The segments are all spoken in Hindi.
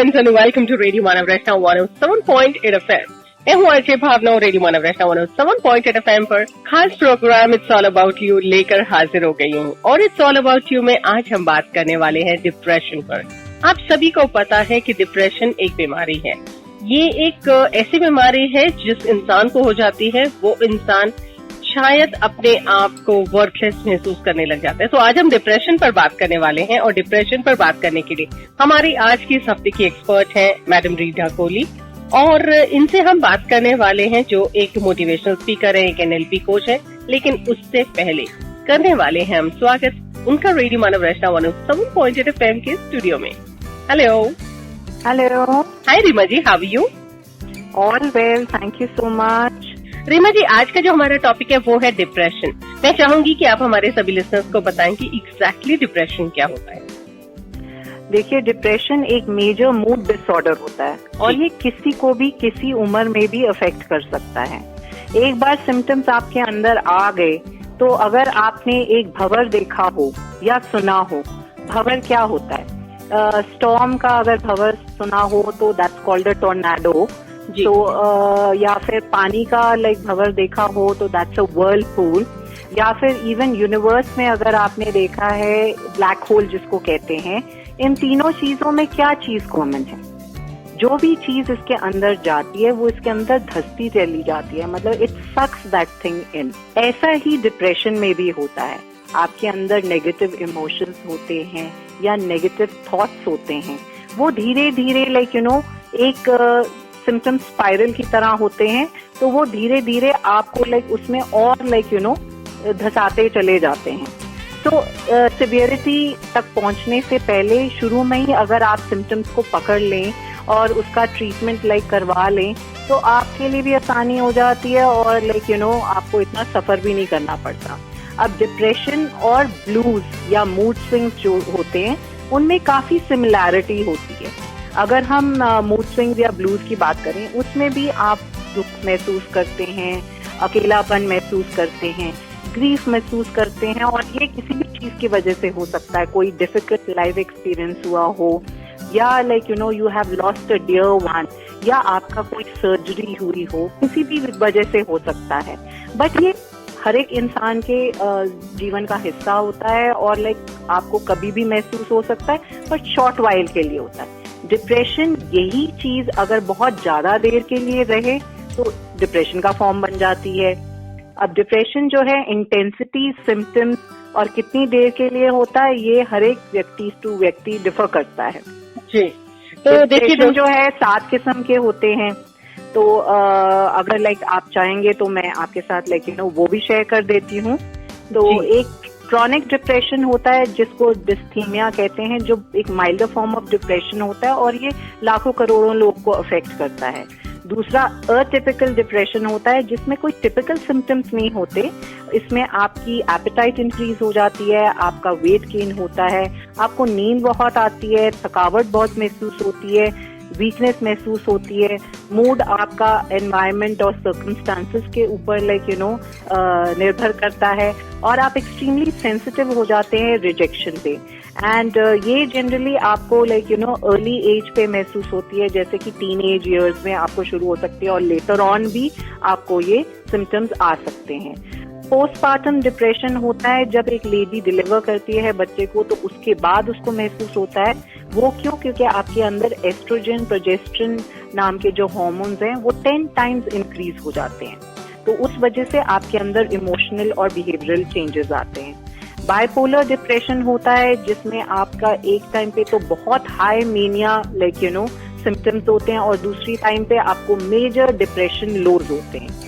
Friends and welcome to radio Manav Rachna 107.8 FM। मैं हूँ अजय भावना, रेडियो मानव रचना 107.8 FM पर खास program it's all about you लेकर हाजिर हो गई हूँ। और इट्स ऑल अबाउट यू में आज हम बात करने वाले हैं डिप्रेशन पर। आप सभी को पता है कि डिप्रेशन एक बीमारी है। ये एक ऐसी बीमारी है जिस इंसान को हो जाती है वो इंसान शायद अपने आप को वर्थलेस महसूस करने लग जाता है। तो आज हम डिप्रेशन पर बात करने वाले हैं और डिप्रेशन पर बात करने के लिए हमारी आज की इस हफ्ते की एक्सपर्ट हैं मैडम रीटा कोहली, और इनसे हम बात करने वाले हैं जो एक मोटिवेशनल स्पीकर है, एक एनएलपी कोच है। लेकिन उससे पहले करने वाले हैं हम स्वागत उनका रेडियो मानव रचना 107.8 FM के स्टूडियो में। Hello. Hello. Hi Reema ji, how are you? All well, thank you so much. Reema ji, आज का जो हमारा टॉपिक है वो है डिप्रेशन। मैं चाहूंगी कि आप हमारे सभी लिसनर्स को बताएं कि एग्जैक्टली डिप्रेशन क्या होता है। देखिए, डिप्रेशन एक मेजर मूड डिसऑर्डर होता है और ये किसी को भी किसी उम्र में भी अफेक्ट कर सकता है। एक बार सिम्टम्स आपके अंदर आ गए तो अगर आपने एक भंवर देखा हो या सुना हो, भंवर क्या होता है? स्टॉर्म का अगर भंवर सुना हो तो दैट्स कॉल्ड अ टोर्नेडो। तो या फिर पानी का भंवर देखा हो तो दैट्स अ व्हर्लपूल। या फिर इवन यूनिवर्स में अगर आपने देखा है ब्लैक होल जिसको कहते हैं, इन तीनों चीजों में क्या चीज कॉमन है? जो भी चीज इसके अंदर जाती है वो इसके अंदर धंसती चली जाती है, मतलब it sucks that thing in. ऐसा ही डिप्रेशन में भी होता है। आपके अंदर नेगेटिव इमोशंस होते हैं या नेगेटिव थॉट्स होते हैं, वो धीरे धीरे एक सिम्टम स्पाइरल की तरह होते हैं। तो वो धीरे धीरे आपको उसमें और धसाते चले जाते हैं। तो सिवियरिटी तक पहुंचने से पहले शुरू में ही अगर आप सिम्टम्स को पकड़ लें और उसका ट्रीटमेंट करवा लें तो आपके लिए भी आसानी हो जाती है और आपको इतना सफर भी नहीं करना पड़ता। अब डिप्रेशन और ब्लूज या मूड स्विंग्स जो होते हैं उनमें काफी सिमिलैरिटी होती है। अगर हम मूड स्विंग्स या ब्लूज की बात करें, उसमें भी आप दुख महसूस करते हैं, अकेलापन महसूस करते हैं, ग्रीफ महसूस करते हैं, और ये किसी भी चीज की वजह से हो सकता है। कोई डिफिकल्ट लाइफ एक्सपीरियंस हुआ हो या you have lost a dear one, या आपका कोई सर्जरी हुई हो, किसी भी वजह से हो सकता है। बट ये हर एक इंसान के जीवन का हिस्सा होता है और आपको कभी भी महसूस हो सकता है, बट शॉर्ट वाइल के लिए होता है। डिप्रेशन यही चीज अगर बहुत ज्यादा देर के लिए रहे तो डिप्रेशन का फॉर्म बन जाती है। अब डिप्रेशन जो है, इंटेंसिटी, सिम्टम्स और कितनी देर के लिए होता है, ये हर एक व्यक्ति टू व्यक्ति डिफर करता है जी। तो डिप्रेशन जो है 7 किस्म के होते हैं। तो अगर आप चाहेंगे तो मैं आपके साथ वो भी शेयर कर देती हूँ। तो एक क्रॉनिक डिप्रेशन होता है जिसको डिस्थीमिया कहते हैं, जो एक माइल्डर फॉर्म ऑफ डिप्रेशन होता है और ये लाखों करोड़ों लोग को अफेक्ट करता है। दूसरा अटिपिकल डिप्रेशन होता है जिसमें कोई टिपिकल सिम्टम्स नहीं होते। इसमें आपकी एपेटाइट इंक्रीज हो जाती है, आपका वेट गेन होता है, आपको नींद बहुत आती है, थकावट बहुत महसूस होती है, वीकनेस महसूस होती है। मूड आपका एनवायरनमेंट और सर्कमस्टांसेस के ऊपर निर्भर करता है, और आप एक्सट्रीमली सेंसिटिव हो जाते हैं रिजेक्शन पे। एंड ये जनरली आपको अर्ली एज पे महसूस होती है, जैसे कि टीन एज ईयर्स में आपको शुरू हो सकती है और लेटर ऑन भी आपको ये सिम्टम्स आ सकते हैं। पोस्टपार्टम डिप्रेशन होता है जब एक लेडी डिलीवर करती है बच्चे को, तो उसके बाद उसको महसूस होता है। वो क्यों? क्योंकि आपके अंदर एस्ट्रोजन, प्रोजेस्टेरोन नाम के जो हार्मोन्स हैं वो 10 टाइम्स इंक्रीज हो जाते हैं। तो उस वजह से आपके अंदर इमोशनल और बिहेवियरल चेंजेस आते हैं। बाइपोलर डिप्रेशन होता है जिसमें आपका एक टाइम पे तो बहुत हाई मेनिया सिम्टम्स होते हैं और दूसरी टाइम पे आपको मेजर डिप्रेशन लोज होते हैं।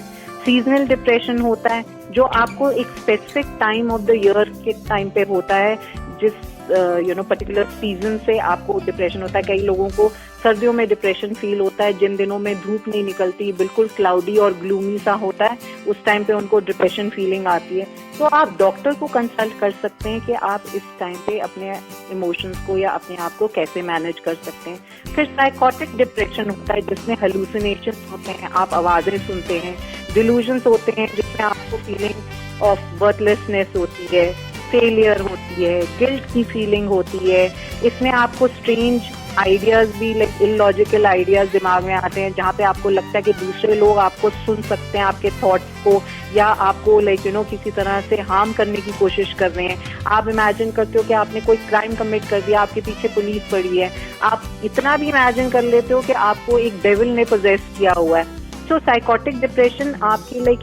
सीजनल डिप्रेशन होता है जो आपको एक specific time of the year के टाइम पे होता है, जिस पर्टिकुलर सीजन से आपको डिप्रेशन होता है। कई लोगों को सर्दियों में डिप्रेशन फील होता है, जिन दिनों में धूप नहीं निकलती, बिल्कुल क्लाउडी और ग्लूमी सा होता है, उस टाइम पे उनको डिप्रेशन फीलिंग आती है। तो आप डॉक्टर को कंसल्ट कर सकते हैं कि आप इस टाइम पे अपने इमोशंस को या अपने आप को कैसे मैनेज कर सकते हैं। फिर साइकोटिक डिप्रेशन होता है जिसमें हेलुसिनेशंस होते हैं, आप आवाजें सुनते हैं। डिल्यूजन्स होते हैं जिसमें आपको फीलिंग ऑफ वर्थलेसनेस होती है। फेलियर होती है, गिल्ट की फीलिंग होती है, इसमें आपको स्ट्रेंज आइडियाज भी लाइक इलॉजिकल आइडियाज दिमाग में आते हैं, जहाँ पे आपको लगता है कि दूसरे लोग आपको सुन सकते हैं, आपके थॉट्स को, या आपको लाइक किसी तरह से हार्म करने की कोशिश कर रहे हैं। आप इमेजिन करते हो कि आपने कोई क्राइम कमिट कर दिया, आपके पीछे पुलिस पड़ी है, आप इतना भी इमेजिन कर लेते हो कि आपको एक डेविल ने पोजेस किया हुआ है। सो साइकोटिक डिप्रेशन आपकी लाइक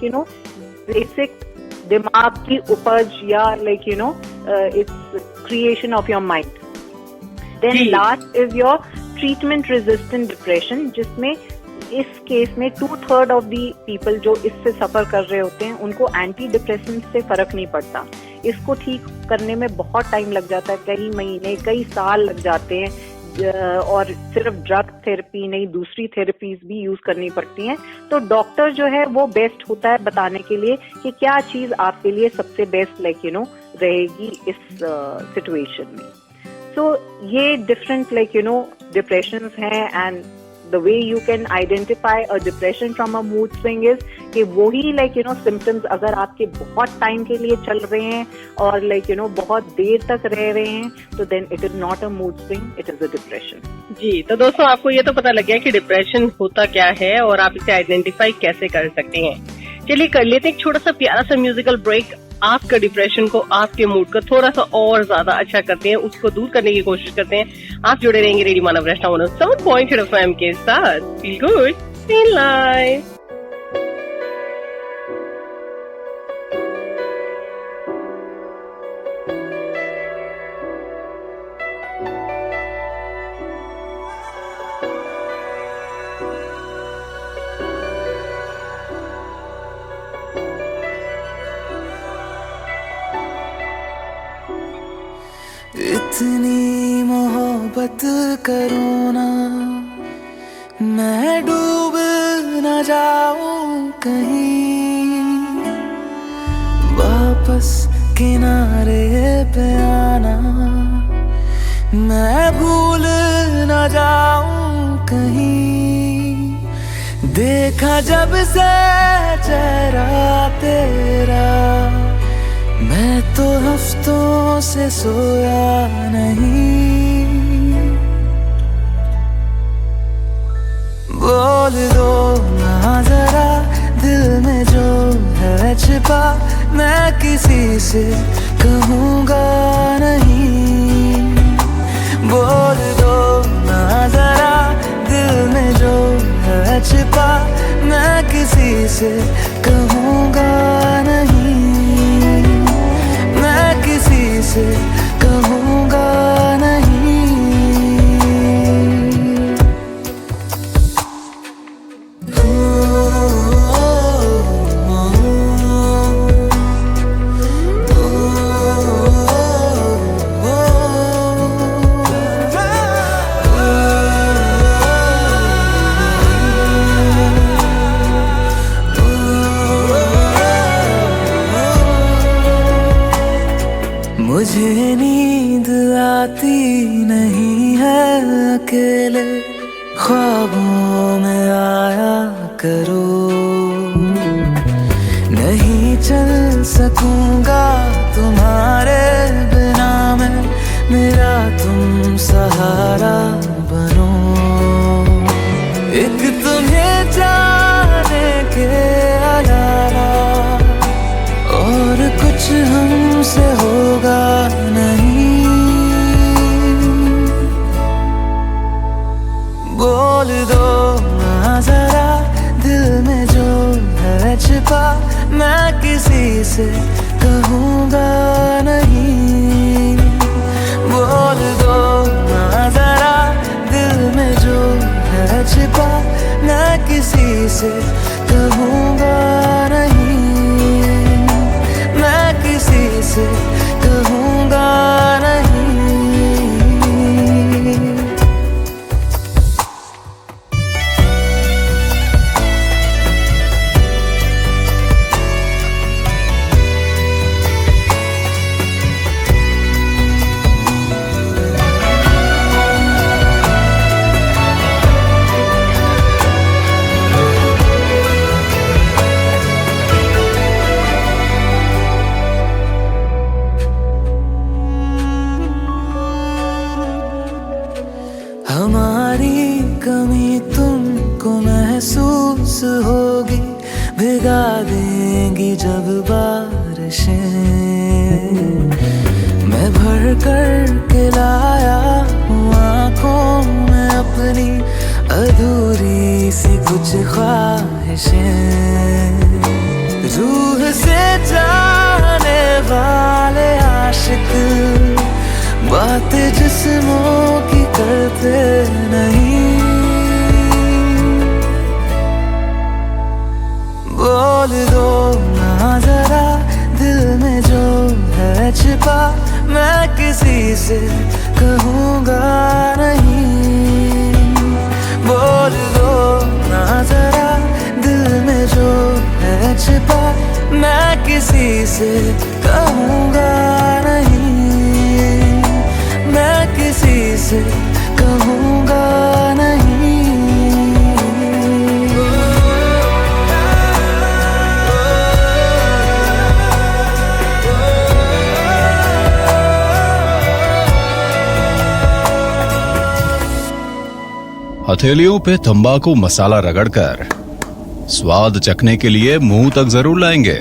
बेसिक दिमाग की उपज या like it's creation of your mind. Then last is your treatment resistant depression, जिसमें इस केस में 2/3 ऑफ दी पीपल जो इससे सफर कर रहे होते हैं उनको एंटी डिप्रेसेंट से फर्क नहीं पड़ता। इसको ठीक करने में बहुत टाइम लग जाता है, कई महीने कई साल लग जाते हैं, और सिर्फ ड्रग थेरेपी नहीं, दूसरी थेरेपीज भी यूज करनी पड़ती हैं। तो डॉक्टर जो है वो बेस्ट होता है बताने के लिए कि क्या चीज आपके लिए सबसे बेस्ट लाइक रहेगी इस सिचुएशन में। सो ये डिफरेंट लाइक डिप्रेशंस हैं, and the way you can identify a depression from a mood swing is कि वही लाइक symptoms अगर आपके बहुत टाइम के लिए चल रहे हैं और लाइक बहुत देर तक रह रहे हैं, तो then it is not a mood swing, it is a depression। जी, तो दोस्तों आपको ये तो पता लग गया कि डिप्रेशन होता क्या है और आप इसे आइडेंटिफाई कैसे कर सकते हैं। चलिए कर लेते हैं एक छोटा सा प्यारा सा म्यूजिकल ब्रेक। आपका डिप्रेशन को, आपके मूड को थोड़ा सा और ज्यादा अच्छा करते हैं, उसको दूर करने की कोशिश करते हैं। आप जुड़े रहेंगे रेडियो मानव रचना 107.8 FM के साथ। Feel good, feel live. इतनी मोहब्बत करो ना, मैं डूब न जाऊं कहीं, वापस किनारे पे आना, मैं भूल न जाऊं कहीं। देखा जब से चेहरा तेरा, मैं तो हफ्तों से सोया नहीं। बोल दो ना जरा दिल में जो है छिपा, मैं किसी से कहूँगा नहीं। बोल दो ना जरा दिल में जो है छिपा, मैं किसी से कहूँगा नहीं, मैं किसी से कहूँगा नहीं। मुझे नींद आती नहीं है अकेले, ख्वाबों में आया करो। नहीं चल सकूंगा तुम्हारे बिना मैं, मेरा तुम सहारा बनो। एक तुम्हें जाने के अलावा और कुछ हमसे होगा नहीं। बोल दो ना जरा दिल में जो है छिपा, मैं किसी से कहूँगा नहीं। बोल दो ना जरा दिल में जो है छिपा, मैं किसी से कहूँगा नहीं, मैं किसी से कहूँगा नहीं। होगी भिगा देंगी जब बारिशें। मैं भर कर के लाया हूँ आँखों में अपनी अधूरी सी कुछ ख्वाहिशें। रूह से जाने वाले आशिक बातें जिस्मों की करते नहीं। बोल दो ना जरा दिल में जो है छिपा, मैं किसी से कहूँगा नहीं। बोल दो ना जरा दिल में जो है छिपा, मैं किसी से कहूँगा नहीं। मैं किसी से कहूँगा नहीं। हथेलियों पे तंबाकू मसाला रगड़कर स्वाद चखने के लिए मुंह तक जरूर लाएंगे।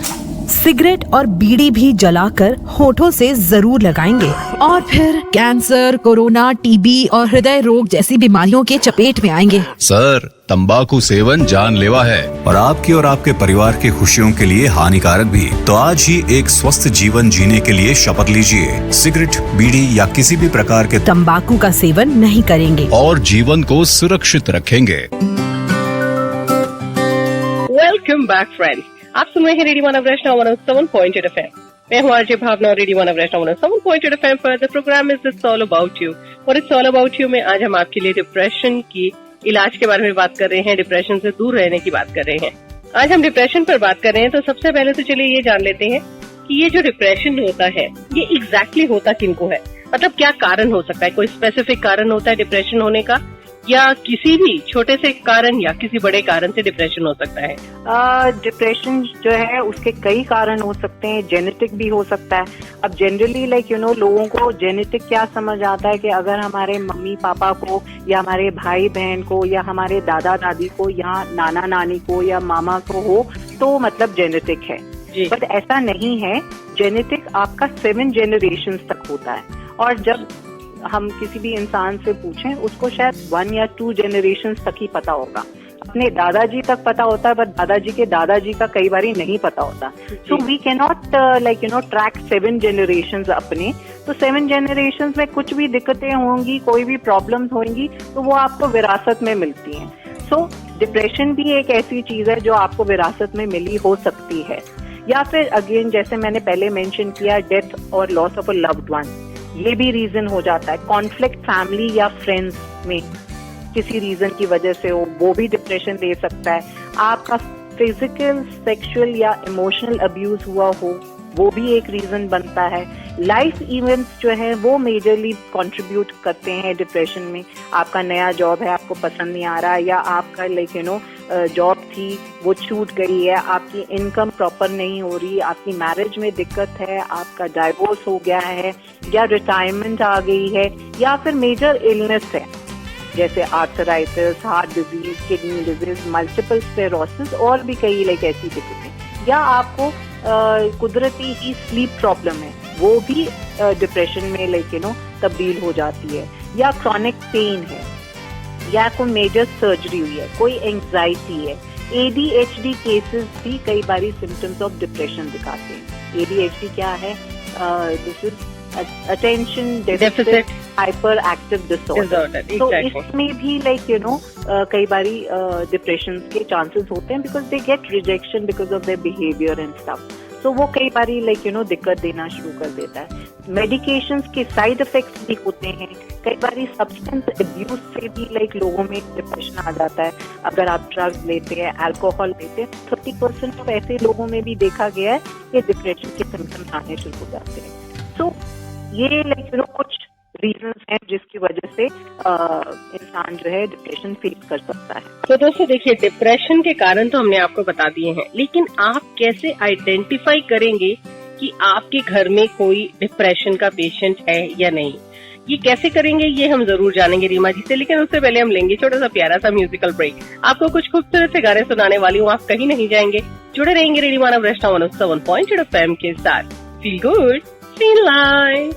सिगरेट और बीड़ी भी जलाकर होठों से जरूर लगाएंगे और फिर कैंसर, कोरोना, टीबी और हृदय रोग जैसी बीमारियों के चपेट में आएंगे। सर, तंबाकू सेवन जानलेवा है और आपकी और आपके परिवार की खुशियों के लिए हानिकारक भी। तो आज ही एक स्वस्थ जीवन जीने के लिए शपथ लीजिए। सिगरेट, बीड़ी या किसी भी प्रकार के तंबाकू का सेवन नहीं करेंगे और जीवन को सुरक्षित रखेंगे। वेलकम बैक फ्रेंड्स, आप सुन रहे हैं रेडियो मानव वैष्णव 107.8 FM। मैं हूँ आरजे भावना और रेडियो मानव वैष्णव 107.8 FM पर the program is it's all about you. और इट्स ऑल अबाउट यू में आज हम आपके लिए डिप्रेशन की इलाज के बारे में बात कर रहे हैं, डिप्रेशन से दूर रहने की बात कर रहे हैं। आज हम डिप्रेशन पर बात कर रहे हैं, तो सबसे पहले तो चलिए ये जान लेते हैं कि ये जो डिप्रेशन होता है ये एग्जैक्टली होता किनको है, मतलब क्या कारण हो सकता है। कोई स्पेसिफिक कारण होता है डिप्रेशन होने का, या किसी भी छोटे से कारण या किसी बड़े कारण से डिप्रेशन हो सकता है। डिप्रेशन जो है उसके कई कारण हो सकते हैं, जेनेटिक भी हो सकता है। अब जनरली लोगों को जेनेटिक क्या समझ आता है कि अगर हमारे मम्मी पापा को या हमारे भाई बहन को या हमारे दादा दादी को या नाना नानी को या मामा को हो तो मतलब जेनेटिक है। बट ऐसा नहीं है। जेनेटिक आपका 7 जनरेशन तक होता है, और जब हम किसी भी इंसान से पूछें उसको शायद 1 या 2 जनरेशन तक ही पता होगा। अपने दादाजी तक पता होता है, बट दादाजी के दादाजी का कई बार नहीं पता होता। So we can not track 7 generation अपने। तो 7 जनरेशन में कुछ भी दिक्कतें होंगी, कोई भी प्रॉब्लम्स होंगी, तो वो आपको विरासत में मिलती हैं। सो डिप्रेशन भी एक ऐसी चीज है जो आपको विरासत में मिली हो सकती है। या फिर अगेन जैसे मैंने पहले मेंशन किया, डेथ और loss of a loved one, ये भी रीजन हो जाता है। कॉन्फ्लिक्ट फैमिली या फ्रेंड्स में किसी रीजन की वजह से हो, वो भी डिप्रेशन दे सकता है। आपका फिजिकल, सेक्सुअल या इमोशनल अब्यूज हुआ हो, वो भी एक रीजन बनता है। लाइफ इवेंट्स जो है वो मेजरली कंट्रीब्यूट करते हैं डिप्रेशन में। आपका नया जॉब है, आपको पसंद नहीं आ रहा, या आपका जॉब थी वो छूट गई है, आपकी इनकम प्रॉपर नहीं हो रही, आपकी मैरिज में दिक्कत है, आपका डाइवोर्स हो गया है, या रिटायरमेंट आ गई है, या फिर मेजर इलनेस है जैसे arthritis, heart disease, kidney disease, multiple sclerosis और भी कई ऐसी दिक्कतें, या आपको कुदरती ही स्लीप प्रॉब्लम है, वो भी डिप्रेशन में तब्दील हो जाती है। या क्रॉनिक पेन है, या कोई मेजर सर्जरी हुई है, कोई एंजाइटी है। ADHD केसेस भी कई बारी सिम्टम्स ऑफ डिप्रेशन दिखाते हैं। ADHD क्या है? This is attention deficit hyper active disorder. तो इसमें भी कई बारी डिप्रेशन के चांसेस होते हैं, because they get rejection because of their behaviour and stuff. तो वो कई बारी दिक्कत देना शुरू कर देता है। मेडिकेशंस के साइड इफेक्ट्स भी होते हैं। कई बारी सब्सटेंस अब्यूज से भी लोगों में डिप्रेशन आ जाता है। अगर आप ड्रग्स लेते हैं, अल्कोहल लेते हैं, 30% ऑफ ऐसे लोगों में भी देखा गया है कि डिप्रेशन के सिम्टम्स आने शुरू हो जाते हैं। तो ये कुछ रीजंस हैं जिसकी वजह से इंसान जो है डिप्रेशन फेस कर सकता है। तो दोस्तों देखिए, डिप्रेशन के कारण तो हमने आपको बता दिए हैं, लेकिन आप कैसे आइडेंटिफाई करेंगे कि आपके घर में कोई डिप्रेशन का पेशेंट है या नहीं, ये कैसे करेंगे ये हम जरूर जानेंगे रीमा जी से, लेकिन उससे पहले हम लेंगे छोटा सा प्यारा सा म्यूजिकल ब्रेक। आपको कुछ खूबसूरत से गाने सुनाने वाली हूँ, आप कहीं नहीं जाएंगे, जुड़े रहेंगे रेडियो मानव रेडियो 107.8 FM के साथ। Feel good, feel live.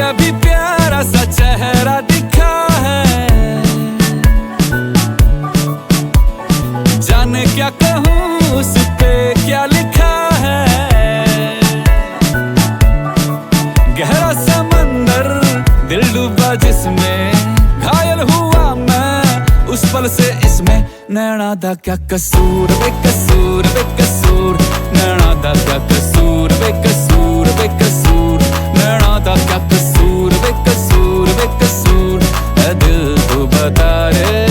अभी प्यारा सा चेहरा दिखा है, जाने क्या कहूँ उस पे क्या लिखा है। गहरा समंदर दिल डूबा जिसमें, घायल हुआ मैं उस पल से इसमें। नैना दा क्या कसूर बेकसूर बेकसूर, नैना दा क्या कसूर बेकसूर बेकसूर, नैना दा क्या कसूर बेकसूर बेकसूर, ऐ दिल तू बता रे।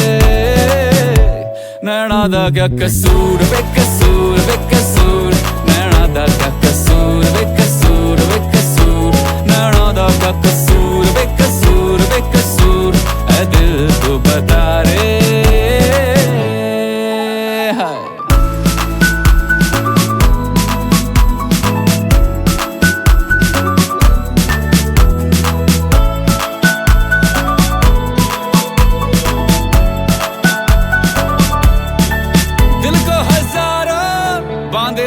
नैना दा क्या कसूर बेकसूर बेकसूर, नैना दा क्या कसूर बेकसूर बेकसूर, नैना दा क्या कसूर बेकसूर बेकसूर, ऐ दिल तू बता रे।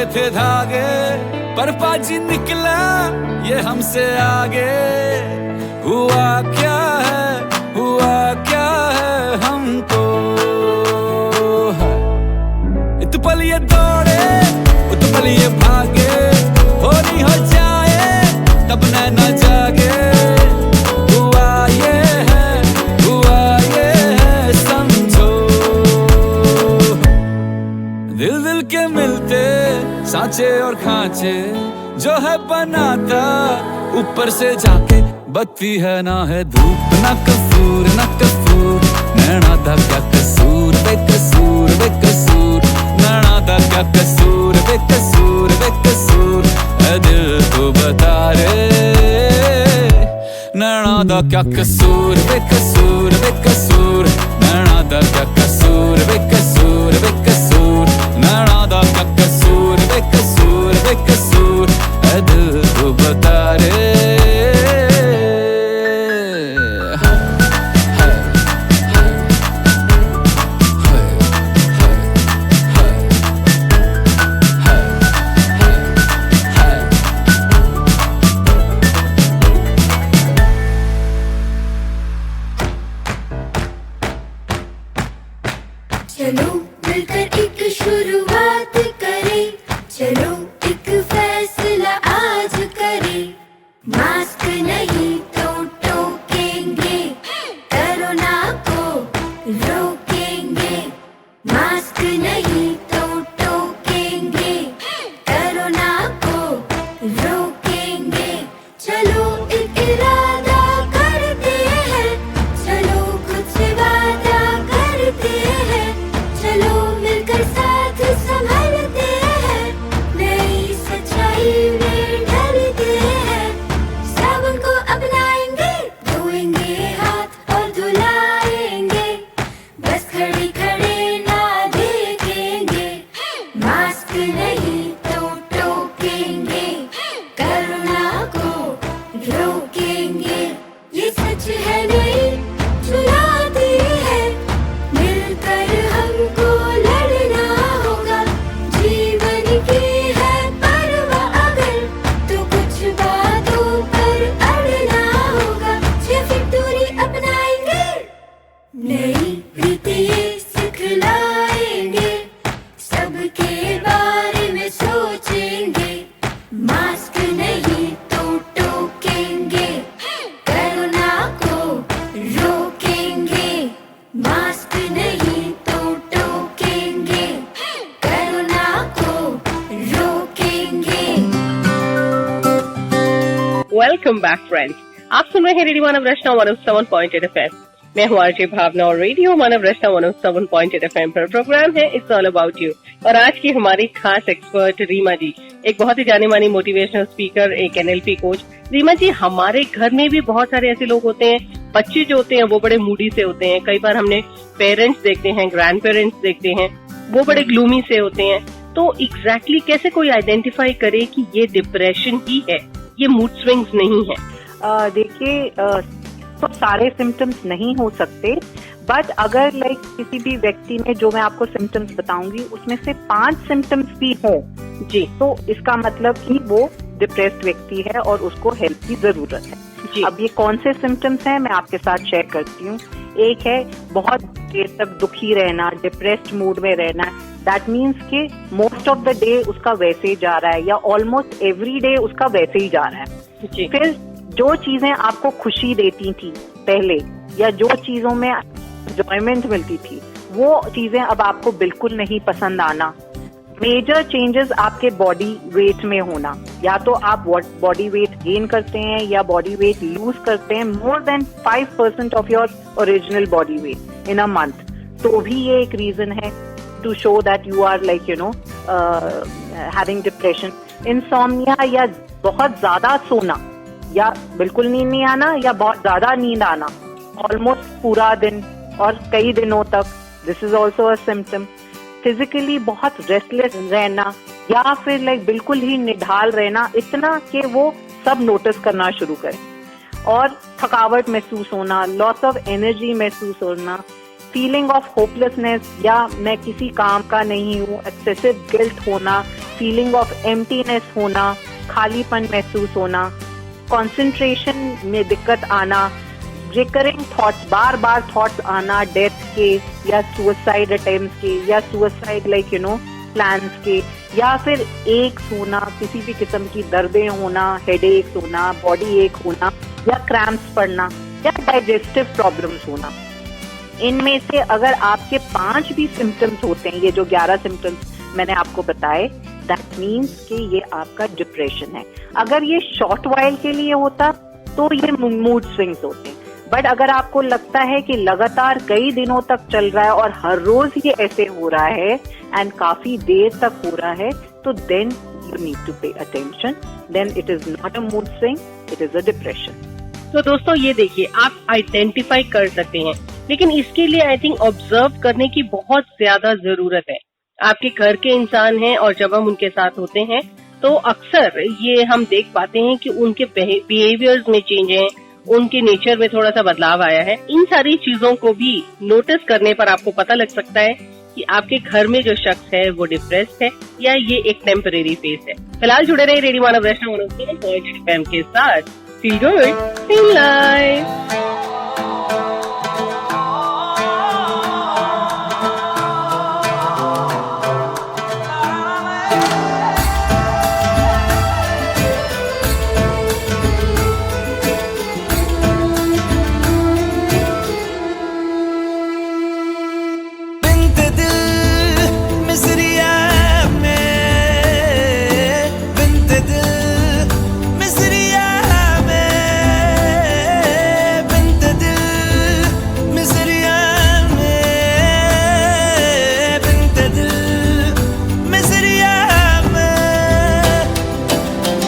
थे धागे पर पाजी निकला ये हमसे आगे। हुआ क्या है हमको, इत पल ये दौड़े उत पल ये भागे, होनी हो जाए तब नैना जागे। हुआ ये है समझो, दिल दिल के मिलते सांचे और खांचे जो है बनाता ऊपर से जाके। बत्ती है ना है धूप ना कसूर ना कसूर, नैना दा क्या कसूर बेकसूर बेकसूर, नैना दा क्या कसूर बेकसूर बेकसूर, ऐ दिल तू बता रे। नैना दा क्या कसूर बेकसूर बेकसूर, नैना दा क्या कसूर बेकसूर बेकसूर, नैना दा क्या कसूर बेकसूर बेकसूर, ऐ दिल तू बता रे। चलो मिलकर एक शुरुआत करें, चलो एक फैसला आज करें। मास्क नहीं तो टोकेंगे, कोरोना को रोकेंगे। मास्क नहीं तो टोकेंगे, कोरोना को रोकेंगे। चलो एक इरादा करते हैं, चलो खुद से वादा करते हैं, चलो मिलकर साथ संभलते हैं, नई सच्चाई में ढलते हैं। सावन को अपनाएंगे, धोएंगे हाथ और धुलाएंगे, बस खड़े खड़े ना देखेंगे। मास्क नहीं तो टोकेंगे, कोरोना को रोकेंगे। ये सच है नहीं चुनौती है, मिलकर हमको लड़ना होगा। जीवन की है परवाह अगर, तो कुछ बातों पर अड़ना होगा। 6 फीट दूरी अपनाएंगे, नई रीति सिखलाएंगे, सबके बाद वेलकम बैक फ्रेंड्स। आप सुन रहे हैं रेडियो मानव रचना 107.8 FM। मैं हूँ आरजे भावना और रेडियो मानव रचना 107.8 FM पर प्रोग्राम है इट्स ऑल अबाउट यू। और आज की हमारी खास एक्सपर्ट रीमा जी, एक बहुत ही जानी मानी मोटिवेशनल स्पीकर, एक एनएलपी कोच। रीमा जी, हमारे घर में भी बहुत सारे ऐसे लोग होते हैं, बच्चे जो होते हैं वो बड़े मूडी से होते हैं। कई बार हमने पेरेंट्स देखते हैं, ग्रैंड पेरेंट्स देखते हैं, वो बड़े ग्लूमी से होते हैं। तो एग्जैक्टली कैसे कोई आइडेंटिफाई करे कि ये डिप्रेशन ही है, ये मूड स्विंग्स नहीं है? देखिए, तो सारे सिम्टम्स नहीं हो सकते, बट अगर लाइक किसी भी व्यक्ति में जो मैं आपको सिम्टम्स बताऊंगी उसमें से 5 सिम्टम्स भी हों जी, तो इसका मतलब कि वो डिप्रेस्ड व्यक्ति है और उसको हेल्प की जरूरत है जी। अब ये कौन से सिम्टम्स हैं मैं आपके साथ शेयर करती हूँ। एक है बहुत देर तक दुखी रहना, डिप्रेस्ड मूड में रहना। दैट मीन्स कि मोस्ट ऑफ द डे उसका वैसे ही जा रहा है या ऑलमोस्ट एवरी डे उसका वैसे ही जा रहा है जी। फिर जो चीजें आपको खुशी देती थी पहले या जो चीजों में एंजॉयमेंट मिलती थी वो चीजें अब आपको बिल्कुल नहीं पसंद आना। मेजर चेंजेस आपके बॉडी वेट में होना, या तो आप बॉडी वेट गेन करते हैं या बॉडी वेट लूज करते हैं more than 5% of your original body weight in a month, तो भी ये एक रीजन है to show that you are like having depression. Insomnia या बहुत ज्यादा सोना या बिल्कुल नींद नहीं आना या बहुत ज्यादा नींद आना ऑलमोस्ट पूरा दिन और कई दिनों तक, this is also a symptom. Physically बहुत रेस्टलेस रहना या फिर लाइक बिल्कुल ही निढाल रहना, इतना कि वो सब नोटिस करना शुरू करें। और थकावट महसूस होना, लॉस ऑफ एनर्जी महसूस होना, फीलिंग ऑफ होपलेसनेस या मैं किसी काम का नहीं हूँ, एक्सेसिव गिल्ट होना, फीलिंग ऑफ एम्प्टीनेस होना, खालीपन महसूस होना, कंसंट्रेशन में दिक्कत आना, रिकरिंग थॉट्स, बार बार थॉट्स आना डेथ के या सुसाइड अटेम्प्ट्स के या सुसाइड प्लान्स के, या फिर एक होना, किसी भी किस्म की दर्दें होना, हेडेक्स होना, बॉडी एक होना या क्रैम्प्स पड़ना या डाइजेस्टिव प्रॉब्लम्स होना। इनमें से अगर आपके 5 भी सिम्टम्स होते हैं, ये जो 11 सिम्टम्स मैंने आपको बताए, दैट मीन्स कि ये आपका डिप्रेशन है। अगर ये शॉर्ट वाइल के लिए होता तो ये मूड स्विंग्स होते हैं, बट अगर आपको लगता है कि लगातार कई दिनों तक चल रहा है और हर रोज ये ऐसे हो रहा है एंड काफी देर तक हो रहा है, तो then you need to pay attention, then it is not a mood swing, it is a depression. तो दोस्तों ये देखिए, आप आइडेंटिफाई कर सकते हैं, लेकिन इसके लिए आई थिंक ऑब्जर्व करने की बहुत ज्यादा जरूरत है। आपके घर के इंसान हैं और जब हम उनके साथ होते हैं तो अक्सर ये हम देख पाते हैं कि उनके बिहेवियर्स में चेंज है, उनके नेचर में थोड़ा सा बदलाव आया है। इन सारी चीजों को भी नोटिस करने पर आपको पता लग सकता है कि आपके घर में जो शख्स है वो डिप्रेस्ड है या ये एक टेम्परेरी फेज है। फिलहाल जुड़े रहे रेडियो मानव रचना 107.8 FM के साथ। Feel good, feel live.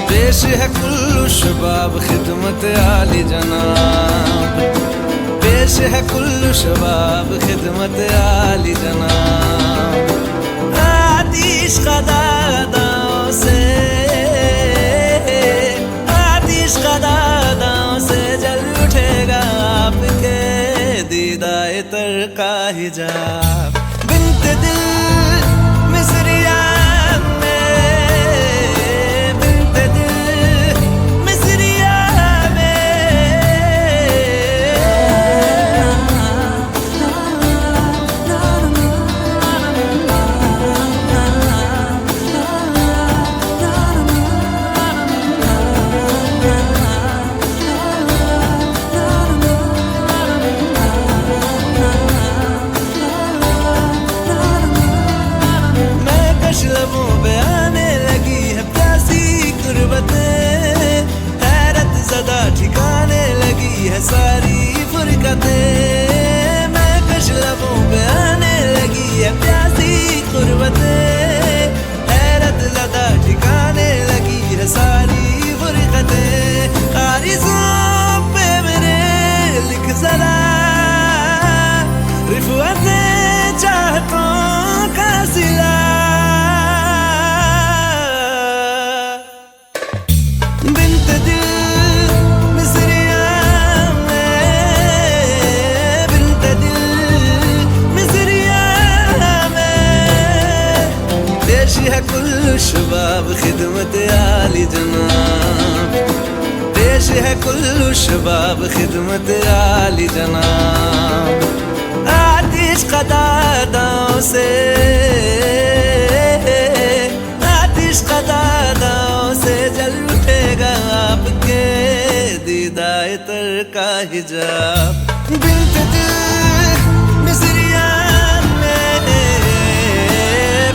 पेश है कुल्लू शबाब खिदमत आली जनाब, पेश है कुल्लू शबाब खिदमत आली जनाब। आतिश कदादाओं से, आतिश कदादाओं से जल उठेगा आपके दीदाए तर का हिजाब। बिन्त दिल मिसरिया मोहब्बतें, हैरत ज़दा ठिकाने लगी है सारी फुरकतें। कारिज़ों पे मेरे लिख ज़रा रिफ़अतें चाहतों का सिला। बिन्त दिल मिसरियाँ में, बिन्त दिल मिसरियाँ में, पेश है कुल शबाब खिदमत आली जनाब, पेश है कुल शबाब खिदमत आली जनाब। आतिश कदादाओं से, आतिश कदादाओं से जल उठेगा आपके दीदाए तर का हिजाब। बिन्त दिल मिसरियाँ में,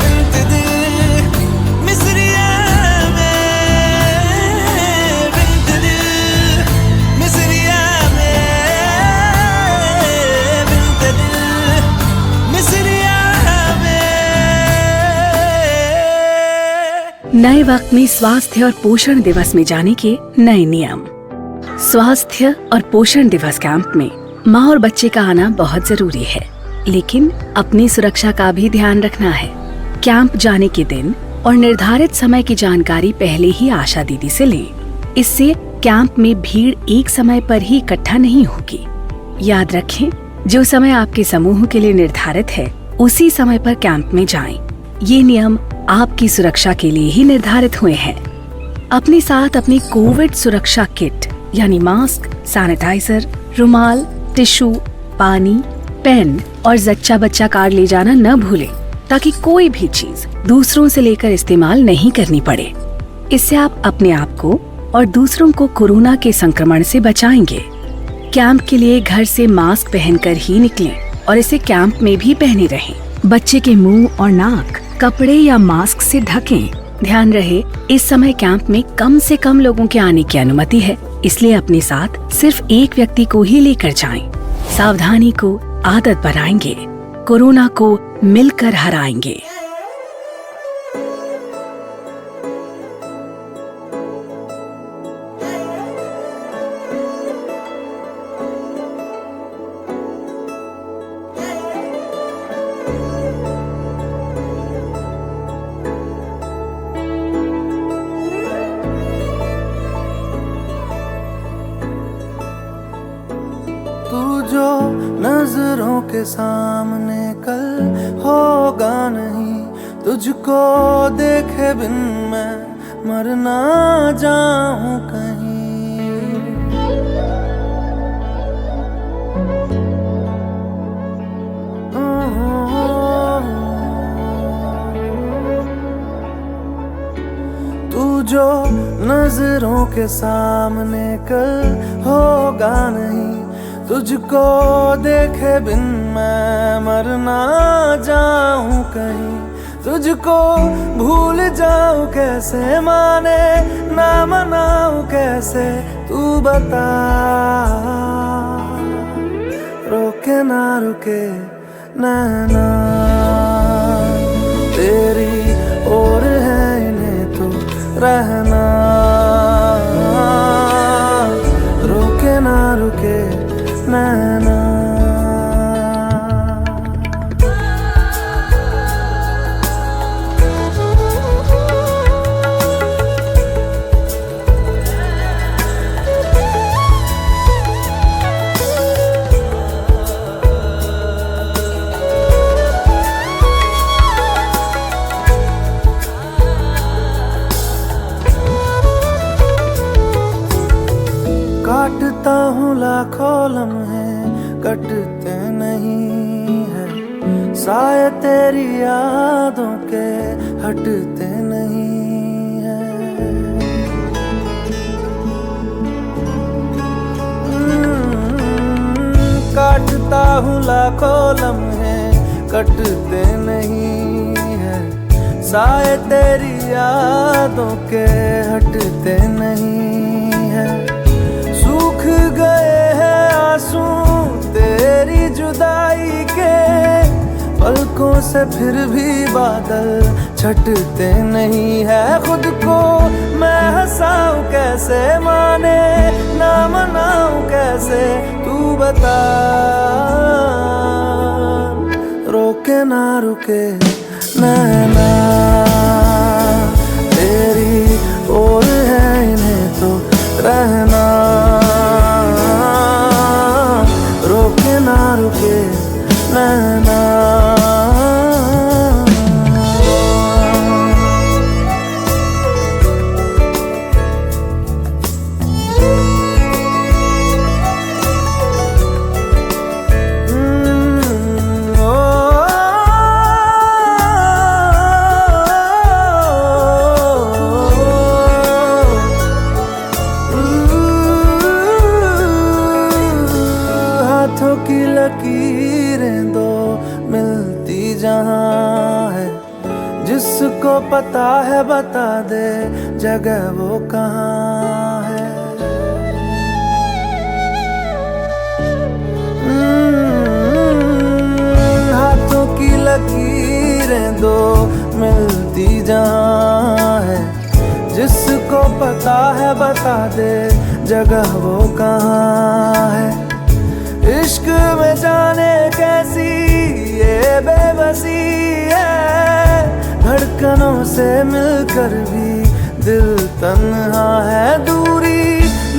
बिन्त दिल मिसरियाँ में, बिन्त दिल मिसरियाँ में, बिन्त दिल मिसरियाँ में। नए वक्त में स्वास्थ्य और पोषण दिवस में जाने के नए नियम। स्वास्थ्य और पोषण दिवस कैंप में माँ और बच्चे का आना बहुत जरूरी है, लेकिन अपनी सुरक्षा का भी ध्यान रखना है। कैंप जाने के दिन और निर्धारित समय की जानकारी पहले ही आशा दीदी से लें। इससे कैंप में भीड़ एक समय पर ही इकट्ठा नहीं होगी। याद रखें, जो समय आपके समूह के लिए निर्धारित है उसी समय पर कैंप में जाएं। ये नियम आपकी सुरक्षा के लिए ही निर्धारित हुए हैं। अपने साथ अपनी कोविड सुरक्षा किट यानी मास्क, सैनिटाइजर, रुमाल, टिश्यू, पानी, पेन और जच्चा बच्चा कार्ड ले जाना न भूलें, ताकि कोई भी चीज दूसरों से लेकर इस्तेमाल नहीं करनी पड़े। इससे आप अपने आप को और दूसरों को कोरोना के संक्रमण से बचाएंगे। कैंप के लिए घर से मास्क पहनकर ही निकलें और इसे कैंप में भी पहने रहें। बच्चे के मुंह और नाक कपड़े या मास्क से ढकें। ध्यान रहे, इस समय कैंप में कम से कम लोगों के आने की अनुमति है, इसलिए अपने साथ सिर्फ एक व्यक्ति को ही लेकर जाएं। सावधानी को आदत बनाएंगे, कोरोना को मिलकर हराएंगे। तू जो नजरों के सामने कल होगा नहीं, तुझको देखे बिन मैं मर ना जाऊं कहीं। तू जो नजरों के सामने कल होगा नहीं, तुझको देखे बिन मैं मर ना जाऊं कहीं। तुझको भूल जाऊं कैसे, माने ना मनाऊं कैसे, तू बता। रोके ना रुके नैना तेरी ओर है, इन्हें तो रहना। रोके ना रुके नैना। काटता हूँ लाखों लम्हे, कटते नहीं है, साए तेरी यादों के हटते नहीं है। काटता हूँ लाखों लम्हे, कटते नहीं है, साए तेरी यादों के हटते नहीं है। सूख गए हैं आंसू तेरी जुदाई के, पलकों से फिर भी बादल छटते नहीं है। खुद को मैं हंसाऊं कैसे, माने ना मनाऊं कैसे, तू बता। रोके ना रुके नैना तेरी ओर है, इन्हें तो रहना। रोके ना रुके नैना। हाथों की लकीरें दो मिलती जहां है, जिसको पता है बता दे जगह वो कहाँ है। हाथों की लकीरें दो मिलती जहां है, जिसको पता है बता दे जगह वो कहाँ है। इश्क में जाने कैसी ये बेबसी है, धड़कनों से मिलकर भी दिल तन्हा है। दूरी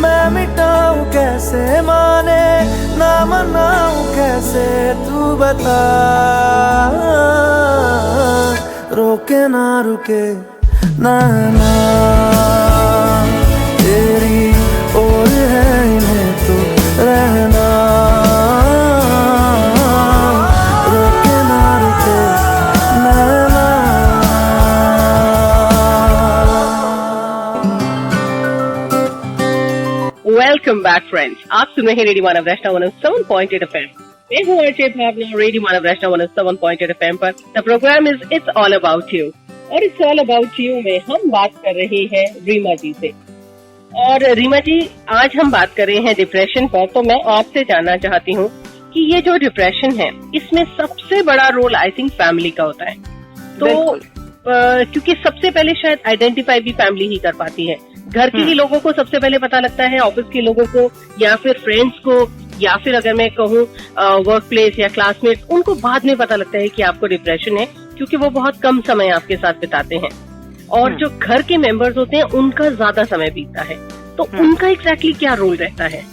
मैं मिटाऊं कैसे, माने ना मनाऊं कैसे, तू बता। रोके ना रुके नैना तेरी ओर है, इन्हें तो रहना। रोके ना रुके नैना। वेलकम बैक फ्रेंड्स, आप सुन रहे हैं रेडियो मानव रचना 107.8 FM। मैं हूँ RJ Bhavna, radio Manav Rachna 107.8 FM पर। The program is it's all about you, और इट्स ऑल अबाउट यू में हम बात कर रहे हैं रीमा जी से। और रीमा जी, आज हम बात कर रहे हैं डिप्रेशन पर। तो मैं आपसे जानना चाहती हूँ कि ये जो डिप्रेशन है, इसमें सबसे बड़ा रोल आई थिंक फैमिली का होता है। तो क्योंकि सबसे पहले शायद आइडेंटिफाई भी फैमिली ही कर पाती है। घर के ही लोगों को सबसे पहले पता लगता है, ऑफिस के लोगों को या फिर फ्रेंड्स को, या फिर अगर मैं कहूँ वर्क प्लेस या क्लासमेट्स, उनको बाद में पता लगता है कि आपको डिप्रेशन है, क्योंकि वो बहुत कम समय आपके साथ बिताते हैं। और जो घर के मेंबर्स होते हैं उनका ज्यादा समय बीतता है। तो उनका एग्जैक्टली क्या रोल रहता है?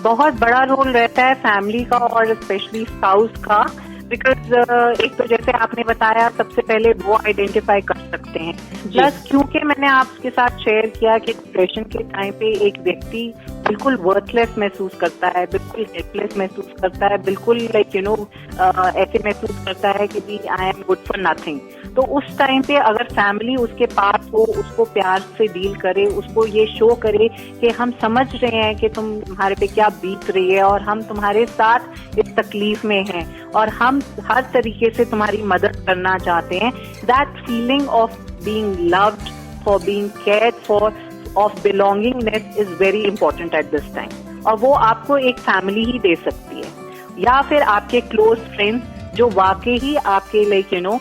बहुत बड़ा रोल रहता है फैमिली का, और स्पेशली स्पाउस का। बिकॉज एक तो जैसे आपने बताया, सबसे पहले वो आइडेंटिफाई कर सकते हैं। प्लस क्योंकि मैंने आपके साथ शेयर किया कि डिप्रेशन के टाइम पे एक व्यक्ति बिल्कुल वर्थलेस महसूस करता है, बिल्कुल हेल्पलेस महसूस करता है, बिल्कुल लाइक ऐसे महसूस करता है कि भी I am good for nothing. तो उस टाइम पे अगर फैमिली उसके पास हो, उसको प्यार से डील करे, उसको ये शो करे कि हम समझ रहे हैं कि तुम्हारे पे क्या बीत रही है, और हम तुम्हारे साथ इस तकलीफ में हैं, और हम हर तरीके से तुम्हारी मदद करना चाहते हैं। That feeling of being loved, for being cared for, of belongingness is very important at this time. और वो आपको एक फैमिली ही दे सकती है, या फिर आपके क्लोज फ्रेंड्स जो वाकई ही आपके लाइक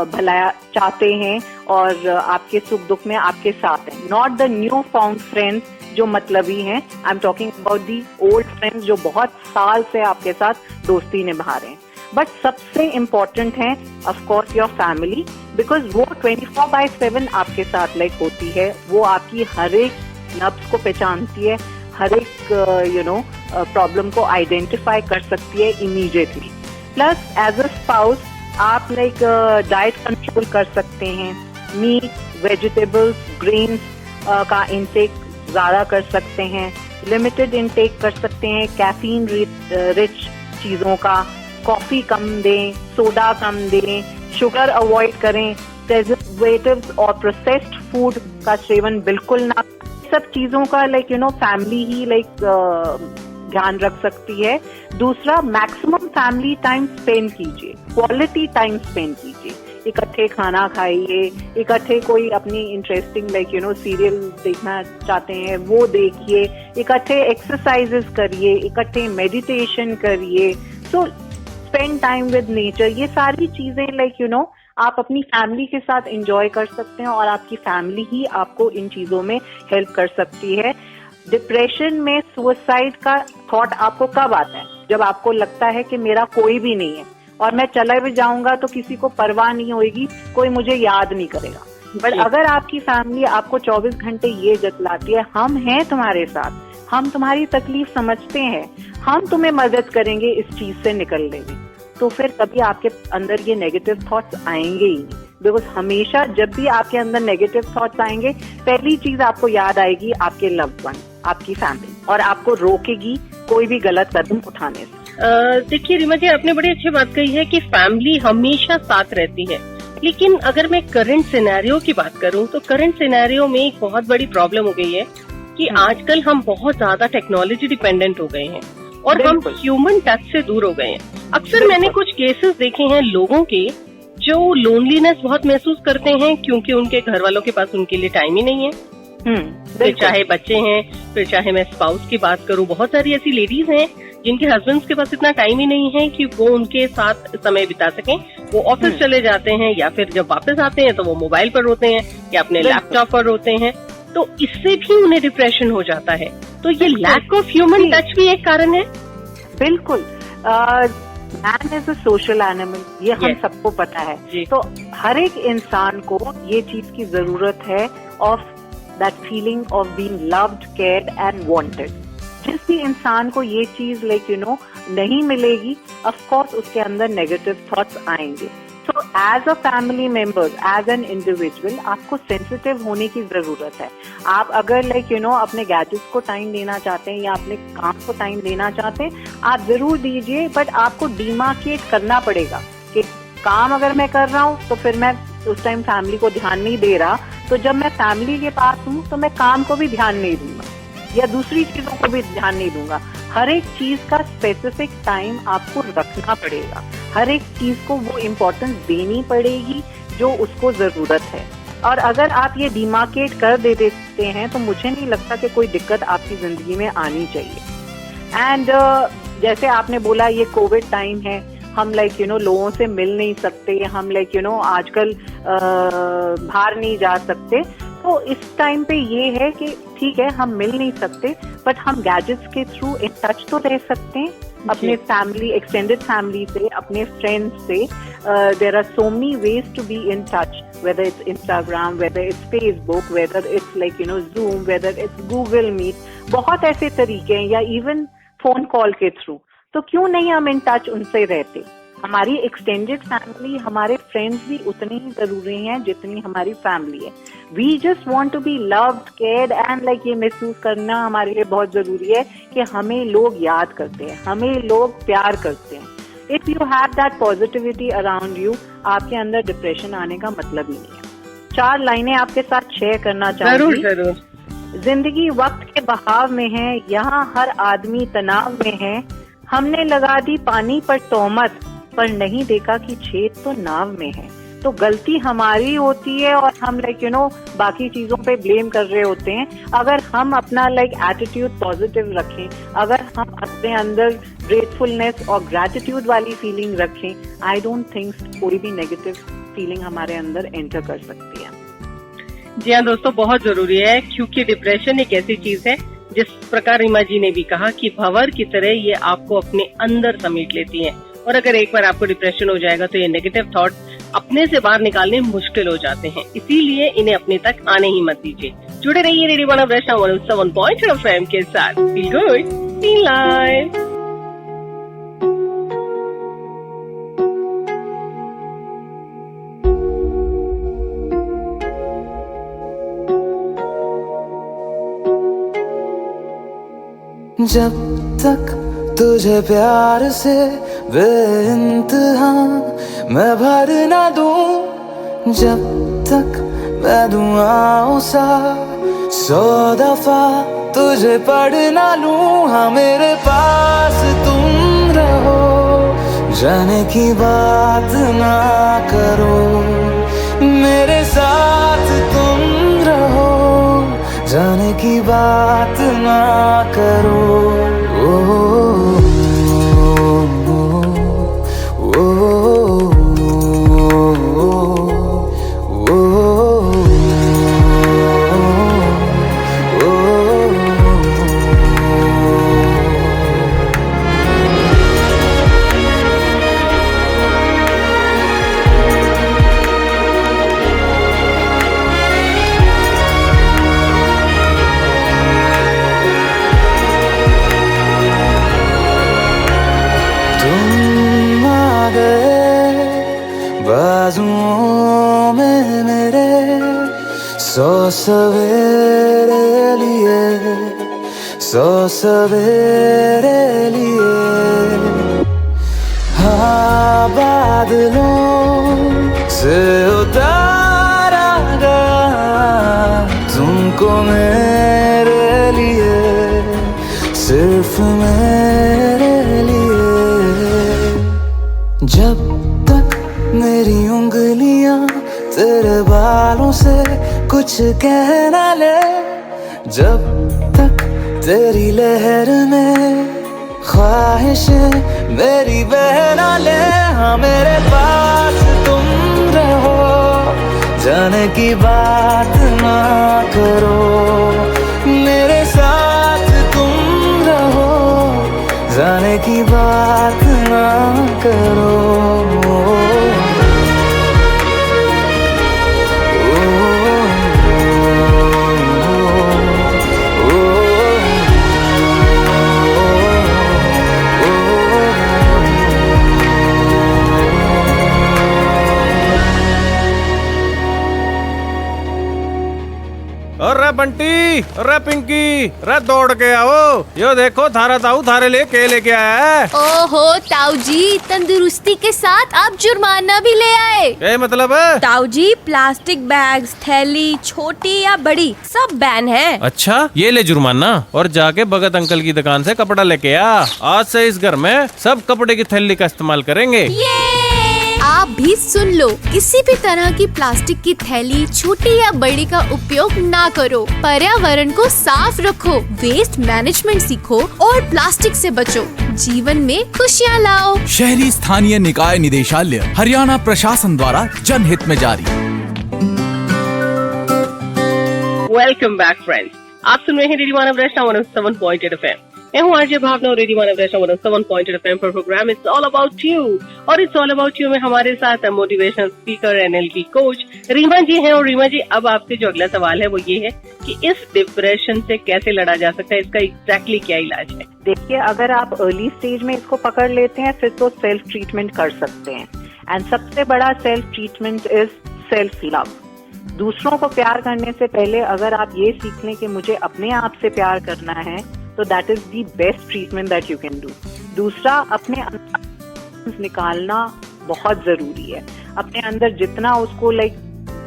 भला चाहते हैं और आपके सुख दुख में आपके साथ हैं। Not the new found friends जो मतलबी हैं, I am talking about the old friends जो बहुत साल से आपके साथ दोस्ती निभा रहे हैं। बट सबसे इम्पोर्टेंट है of course your family, because वो 24/7 आपके साथ लाइक होती है। वो आपकी हर एक नब्ज को पहचानती है, हर एक प्रॉब्लम को आइडेंटिफाई कर सकती है immediately. Plus as a spouse आप लाइक डाइट कंट्रोल कर सकते हैं, मीट, वेजिटेबल्स, ग्रेन्स का इंटेक ज्यादा कर सकते हैं, लिमिटेड इंटेक कर सकते हैं कैफीन रिच चीजों का, कॉफी कम दें, सोडा कम दें, शुगर अवॉइड करें, प्रिजर्वेटिव्स और प्रोसेस्ड फूड का सेवन बिल्कुल ना। सब चीजों का लाइक फैमिली ही लाइक ध्यान रख सकती है। दूसरा, मैक्सिमम फैमिली टाइम स्पेंड कीजिए, क्वालिटी टाइम स्पेंड कीजिए। इकट्ठे खाना खाइए, इकट्ठे कोई अपनी इंटरेस्टिंग लाइक सीरियल देखना चाहते हैं वो देखिए, इकट्ठे एक्सरसाइजेस करिए, इकट्ठे मेडिटेशन करिए। सो स्पेंड टाइम विद नेचर, ये सारी चीजें लाइक यू नो आप अपनी फैमिली के साथ एंजॉय कर सकते हैं और आपकी फैमिली ही आपको इन चीजों में हेल्प कर सकती है। डिप्रेशन में सुसाइड का थॉट आपको कब आता है? जब आपको लगता है कि मेरा कोई भी नहीं है और मैं चला भी जाऊंगा तो किसी को परवाह नहीं होगी, कोई मुझे याद नहीं करेगा। बट अगर आपकी फैमिली आपको 24 घंटे ये जतलाती है, हम हैं तुम्हारे साथ, हम तुम्हारी तकलीफ समझते हैं, हम तुम्हें मदद करेंगे इस चीज से निकलने में, तो फिर कभी आपके अंदर ये नेगेटिव थॉट्स आएंगे ही नहीं। बिकॉज हमेशा जब भी आपके अंदर नेगेटिव थॉट्स आएंगे, पहली चीज आपको याद आएगी आपके लव्ड वन, आपकी फैमिली, और आपको रोकेगी कोई भी गलत कदम उठाने से। देखिए रीमा जी, आपने बड़ी अच्छी बात कही है कि फैमिली हमेशा साथ रहती है, लेकिन अगर मैं करंट सिनेरियो की बात करूं तो करंट सिनेरियो में एक बहुत बड़ी प्रॉब्लम हो गई है कि आजकल हम बहुत ज्यादा टेक्नोलॉजी डिपेंडेंट हो गए हैं और हम ह्यूमन टच से दूर हो गए हैं। अक्सर मैंने कुछ केसेस देखे हैं लोगों के जो लोनलीनेस बहुत महसूस करते हैं क्योंकि उनके घर वालों के पास उनके लिए टाइम ही नहीं है। फिर चाहे बच्चे हैं, फिर चाहे मैं स्पाउस की बात करूं, बहुत सारी ऐसी लेडीज हैं जिनके हस्बैंड्स के पास इतना टाइम ही नहीं है कि वो उनके साथ समय बिता सकें। वो ऑफिस चले जाते हैं या फिर जब वापस आते हैं तो वो मोबाइल पर रोते हैं या अपने लैपटॉप पर रोते हैं, तो इससे भी उन्हें डिप्रेशन हो जाता है। तो ये लैक ऑफ ह्यूमन टच भी एक कारण है। बिल्कुल, man is a social animal, ये हम सबको पता है। तो हर एक इंसान को ये चीज की जरूरत है of that feeling of being loved, cared and wanted. जिस भी इंसान को ये चीज लाइक यू नो नहीं मिलेगी, ऑफ कोर्स उसके अंदर नेगेटिव थॉट्स आएंगे। तो as a family member, as an individual, आपको सेंसिटिव होने की जरूरत है। आप अगर लाइक यू नो अपने गैजेट्स को टाइम देना चाहते हैं या अपने काम को टाइम देना चाहते हैं, आप जरूर दीजिए, बट आपको डिमार्केट करना पड़ेगा कि काम अगर मैं कर रहा हूँ तो फिर मैं उस टाइम फैमिली को ध्यान नहीं दे रहा, तो जब मैं फैमिली के पास हूँ तो मैं काम को भी ध्यान नहीं दूंगा या दूसरी चीजों को भी ध्यान नहीं दूंगा। हर एक चीज का स्पेसिफिक टाइम आपको रखना पड़ेगा, हर एक चीज को वो इम्पोर्टेंस देनी पड़ेगी जो उसको जरूरत है। और अगर आप ये डिमार्केट कर देते हैं तो मुझे नहीं लगता कि कोई दिक्कत आपकी जिंदगी में आनी चाहिए। एंड जैसे आपने बोला ये कोविड टाइम है, हम लाइक यू नो लोगों से मिल नहीं सकते, हम लाइक यू नो आजकल बाहर नहीं जा सकते, तो इस टाइम पे ये है कि ठीक है हम मिल नहीं सकते, बट हम गैजेट्स के थ्रू इन टच तो रह सकते हैं अपने फैमिली, एक्सटेंडेड फैमिली से, अपने फ्रेंड्स से। There are so many ways to be in touch, whether it's Instagram, whether it's Facebook, whether it's like you know Zoom, whether it's Google Meet, बहुत ऐसे तरीके हैं, या इवन फोन कॉल के थ्रू। तो क्यों नहीं हम इन टच उनसे रहते? हमारी एक्सटेंडेड फैमिली, हमारे फ्रेंड्स भी उतने ही जरूरी हैं जितनी हमारी फैमिली है। We just want to be loved, cared and like ये महसूस करना हमारे लिए बहुत जरूरी है कि हमें लोग याद करते हैं, हमें लोग प्यार करते हैं। If you have that positivity around you, आपके अंदर डिप्रेशन आने का मतलब ही नहीं है। 4 लाइनें आपके साथ शेयर करना चाहूंगी। जरूर। जिंदगी वक्त के बहाव में है, यहाँ हर आदमी तनाव में है। हमने लगा दी पानी पर तोहमत, पर नहीं देखा कि छेद तो नाव में है। तो गलती हमारी होती है और हम लाइक यू नो बाकी चीजों पे ब्लेम कर रहे होते हैं। अगर हम अपना लाइक एटीट्यूड पॉजिटिव रखें, अगर हम अपने अंदर ग्रेटफुलनेस और ग्रैटिट्यूड वाली फीलिंग रखें, आई डोंट थिंक कोई भी नेगेटिव फीलिंग हमारे अंदर एंटर कर सकती है। जी हाँ दोस्तों, बहुत जरूरी है, क्योंकि डिप्रेशन एक ऐसी चीज है जिस प्रकार रीमा जी ने भी कहा कि भंवर की तरह ये आपको अपने अंदर समेट लेती है, और अगर एक बार आपको डिप्रेशन हो जाएगा तो ये नेगेटिव थॉट अपने से बाहर निकालने मुश्किल हो जाते हैं। इसीलिए इन्हें अपने तक आने ही मत दीजिए। जुड़े रहिए रेडियो मानव रचना 107.8 FM के साथ। Feel good, feel live. जब तक तुझे प्यार से बेइंतहा मैं भर ना दूं, जब तक मैं दुआओं सा 100 दफा तुझे पढ़ ना लूं। हाँ मेरे पास तुम रहो, जाने की बात ना करो, मेरे साथ तुम रहो, जाने की बात ना करो। ओ, ओ, ओ, सवेरे लिए, 100 सवेरे लिए, हाँ बादलों से उतारा गया तुमको मेरे लिए, सिर्फ मेरे लिए। जब तक मेरी उंगलियां तेरे बालों से कुछ कह ना ले, जब तक तेरी लहर में ख्वाहिशें मेरी बह ना ले, हाँ मेरे पास तुम रहो, जाने की बात ना करो, मेरे साथ तुम रहो, जाने की बात ना करो। अरे बंटी, अरे पिंकी, अरे दौड़ के आओ, यो देखो थारा ताऊ थारे लिए के लेके आया है। ओहो ताऊ जी, तंदुरुस्ती के साथ आप जुर्माना भी ले आए। क्या मतलब है? ताऊ जी, प्लास्टिक बैग्स, थैली छोटी या बड़ी सब बैन है। अच्छा, ये ले जुर्माना और जाके भगत अंकल की दुकान से कपड़ा लेके आ। आज से इस घर में सब कपड़े की थैली का इस्तेमाल करेंगे। आप भी सुन लो, किसी भी तरह की प्लास्टिक की थैली छोटी या बड़ी का उपयोग ना करो। पर्यावरण को साफ रखो, वेस्ट मैनेजमेंट सीखो और प्लास्टिक से बचो। जीवन में खुशियाँ लाओ। शहरी स्थानीय निकाय निदेशालय, हरियाणा प्रशासन द्वारा जनहित में जारी। वेलकम बैक फ्रेंड्स, आप सुन रहे हैं रेडियो मानव रचना 107.8 FM। मैं हूँ आरजे भावना और रेडियो मानव रचना 107.8 FM पर programme it's all about you, और इट्स ऑल अबाउट यू में हमारे साथ motivational speaker NLP coach Reema ji हैं। और रीमा जी, अब आपसे जो अगला सवाल है वो ये है कि इस डिप्रेशन से कैसे लड़ा जा सकता है, इसका एग्जैक्टली क्या इलाज है? देखिए, अगर आप अर्ली स्टेज में इसको पकड़ लेते हैं फिर तो सेल्फ ट्रीटमेंट कर सकते हैं। एंड सबसे बड़ा self treatment is self love. दूसरों को प्यार करने से पहले अगर आप ये सीख लें कि मुझे अपने आप से प्यार करना है, तो that is the best treatment that you can do. दूसरा, अपने अंदर निकालना बहुत जरूरी है। अपने अंदर जितना उसको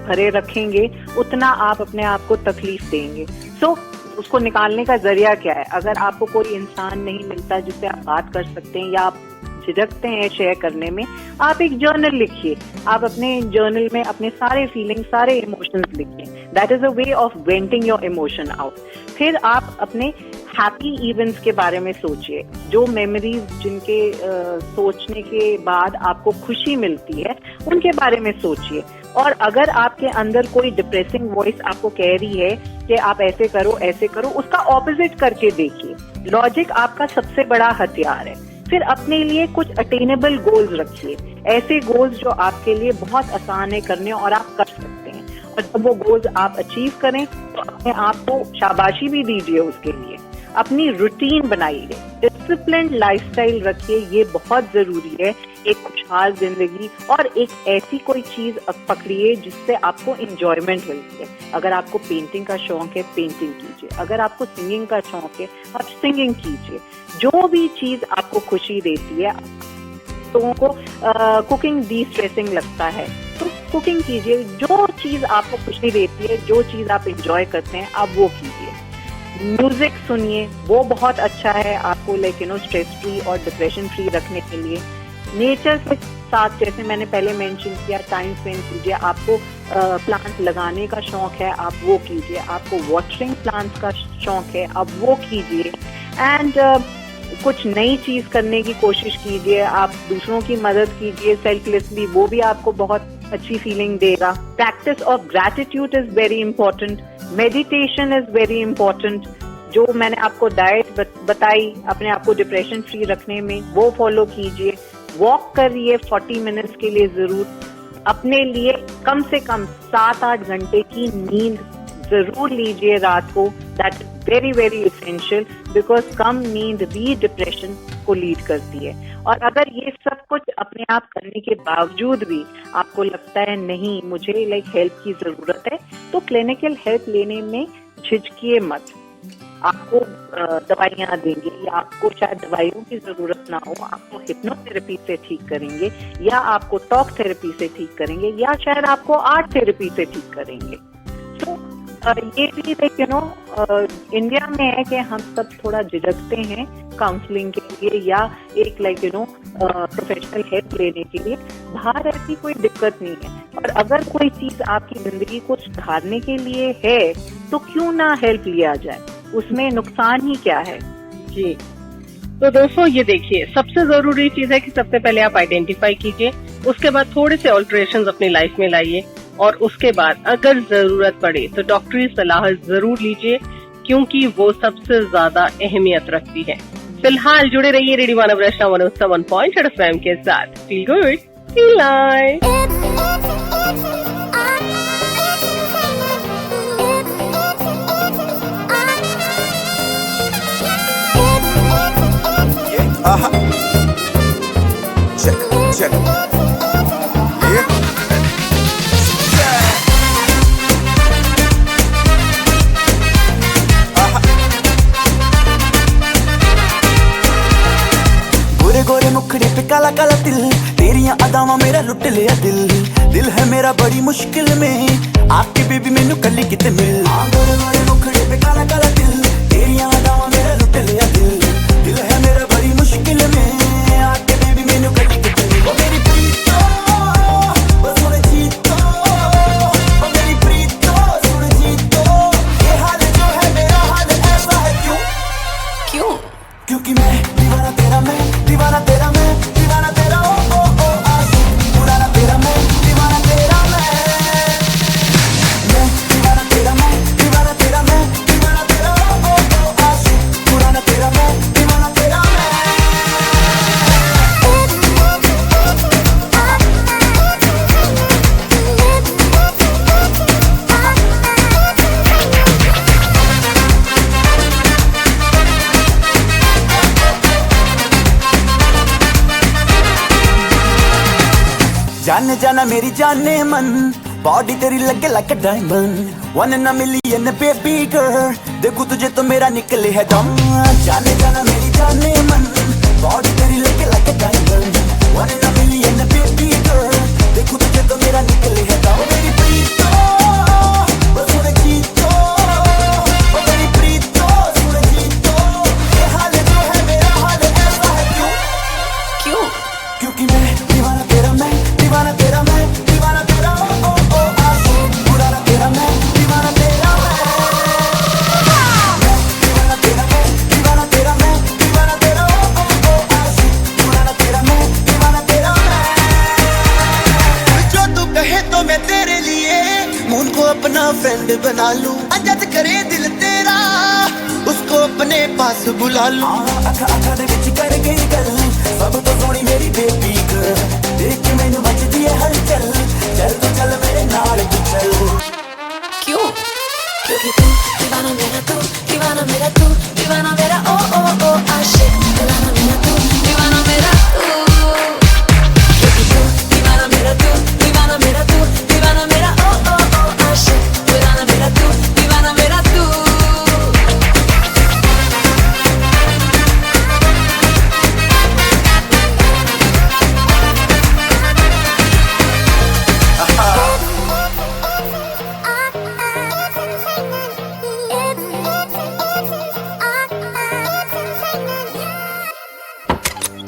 भरे रखेंगे उतना आप अपने आप को तकलीफ देंगे। सो उसको निकालने का जरिया क्या है? अगर आपको कोई इंसान नहीं मिलता जिससे आप बात कर सकते हैं या आप झिझकते हैं शेयर करने में, आप एक जर्नल लिखिए। आप अपने जर्नल में अपने सारे फीलिंग, सारे इमोशंस लिखिए। That is a way of venting your emotion out. फिर आप अपने हैप्पी इवेंट्स के बारे में सोचिए, जो मेमोरीज जिनके सोचने के बाद आपको खुशी मिलती है उनके बारे में सोचिए। और अगर आपके अंदर कोई डिप्रेसिंग वॉइस आपको कह रही है कि आप ऐसे करो, उसका ऑपोजिट करके देखिए। लॉजिक आपका सबसे बड़ा हथियार है। फिर अपने लिए कुछ अटेनेबल गोल्स रखिए, ऐसे गोल्स जो आपके लिए बहुत आसान है करने और आप कर सकते हैं। और जब वो गोल्स आप अचीव करें तो अपने आप को शाबाशी भी दीजिए उसके लिए। अपनी रूटीन बनाइए, डिसिप्लिन्ड लाइफस्टाइल रखिए, ये बहुत जरूरी है एक खुशहाल जिंदगी। और एक ऐसी कोई चीज पकड़िए जिससे आपको इंजॉयमेंट मिलती है। अगर आपको पेंटिंग का शौक है, पेंटिंग कीजिए। अगर आपको सिंगिंग का शौक है, आप सिंगिंग कीजिए। जो भी चीज आपको खुशी देती है, लोगों को कुकिंग डी स्ट्रेसिंग लगता है तो कुकिंग कीजिए। जो चीज आपको खुशी देती है, जो चीज आप इंजॉय करते हैं, आप वो कीजिए। म्यूजिक सुनिए, वो बहुत अच्छा है आपको स्ट्रेस फ्री और डिप्रेशन फ्री रखने के लिए। नेचर के साथ, जैसे मैंने पहले मेंशन किया, टाइम स्पेंड कीजिए। आपको प्लांट लगाने का शौक है, आप वो कीजिए। आपको वाटरिंग प्लांट्स का शौक है, आप वो कीजिए। एंड कुछ नई चीज करने की कोशिश कीजिए। आप दूसरों की मदद कीजिए सेल्फलेसली, वो भी आपको बहुत अच्छी फीलिंग देगा। Practice of gratitude is very important. Meditation is very important. जो मैंने आपको डाइट बताई अपने आप को डिप्रेशन फ्री रखने में, वो फॉलो कीजिए। वॉक करिए 40 मिनट्स के लिए जरूर। अपने लिए कम से कम 7-8 घंटे की नींद जरूर लीजिए रात को। That is very very essential, because कम नींद भी डिप्रेशन आपको लीड करती है। और अगर ये सब कुछ अपने आप करने के बावजूद भी आपको लगता है नहीं मुझे हेल्प की जरूरत है, तो क्लिनिकल हेल्प लेने में झिझकिए मत। आपको दवाइयाँ देंगे या आपको शायद दवाइयों की जरूरत ना हो, आपको हिप्नोथेरेपी से ठीक करेंगे या आपको टॉक थेरेपी से ठीक करेंगे या शायद आपको आर्ट थेरेपी से ठीक करेंगे। तो ये भी इंडिया में है कि हम सब थोड़ा झिझकते हैं काउंसलिंग के लिए या एक प्रोफेशनल हेल्प लेने के लिए। बाहर ऐसी कोई दिक्कत नहीं है, और अगर कोई चीज आपकी जिंदगी को सुधारने के लिए है तो क्यों ना हेल्प लिया जाए, उसमें नुकसान ही क्या है। जी, तो दोस्तों ये देखिए, सबसे जरूरी चीज है कि सबसे पहले आप आइडेंटिफाई कीजिए, उसके बाद थोड़े से ऑल्टरेशंस अपनी लाइफ में लाइए, और उसके बाद अगर जरूरत पड़े तो डॉक्टरी सलाह जरूर लीजिए, क्योंकि वो सबसे ज्यादा अहमियत रखती है। फिलहाल जुड़े रहिए रेडियो मानव रचना 107.8 FM के साथ। Feel good, feel nice. Check. Yeah. गोरे गोरे मुखड़े पे काला काला तिल, तेरियां अदावां मेरा लुट लिया दिल है मेरा बड़ी मुश्किल में, आके बेबी मैनू कली किते मिल। गोरे गोरे मुखड़े पे काला काला तिल, तेरियां अदावां मेरा लुट लिया दिल है मेरा बड़ी मुश्किल में, आके बेबी मैनू कली किते मिल। ओ मेरी प्रीतो बस सुन जीतो, ओ मेरी प्रीतो सुन जीतो, ये हाल जो है मेरा हाल ऐसा है क्यों? क्योंकि मैं दीवाना तेरा, मैं दीवाना तेरा, मैं दीवाना तेरा, ओ आशिक पुराना तेरा, मैं दीवाना तेरा, मैं दीवाना तेरा, मैं दीवाना तेरा, मैं दीवाना तेरा, ओ आशिक पुराना तेरा, मैं दीवाना तेरा, जाने जाना मेरी जाने मन, बॉडी तेरी लगे like diamond, 1 in a million baby girl, देखूं तुझे तो मेरा निकले है दम। जाने जाना मेरी जाने मन, बॉडी तेरी लगे like diamond, 1 in a million baby girl, देखूं तुझे तो मेरा निकले है दम। मेरी प्रीतो बस सुन जीतो, ओ मेरी प्रीतो सुन जीतो, ये हाल जो है मेरा हाल ऐसा है क्यों? क्योंकि मैं दीवाना तेरा, मैं दीवाना तेरा, मैं दीवाना तेरा, ओ आशिक पुराना तेरा, मैं दीवाना तेरा, मैं दीवाना तेरा, मैं दीवाना तेरा, मैं दीवाना तेरा, ओ आशिक पुराना तेरा, मैं दीवाना तेरा, जो तू कहे तो मैं तेरे लिए मून को अपना फ्रेंड बना लूं, अजद करे दिल तेरा उसको अपने पास बुला लूं। अखा दे विच कर गई गल, सब तो सोनी मेरी बेबी गर्ल, देख के मैनू मचदी है हलचल, चल तो चल मेरे नाल तू चल। क्योंकि तू दीवाना मेरा, तू दीवाना मेरा, तू दीवाना मेरा, ओ आशिक पुराना मेरा, तू दीवाना मेरा, क्योंकि तू दीवाना मेरा, तू दीवाना मेरा, तू दीवाना मेरा, ओ आशिक पुराना मेरा, तू दीवाना मेरा, तू।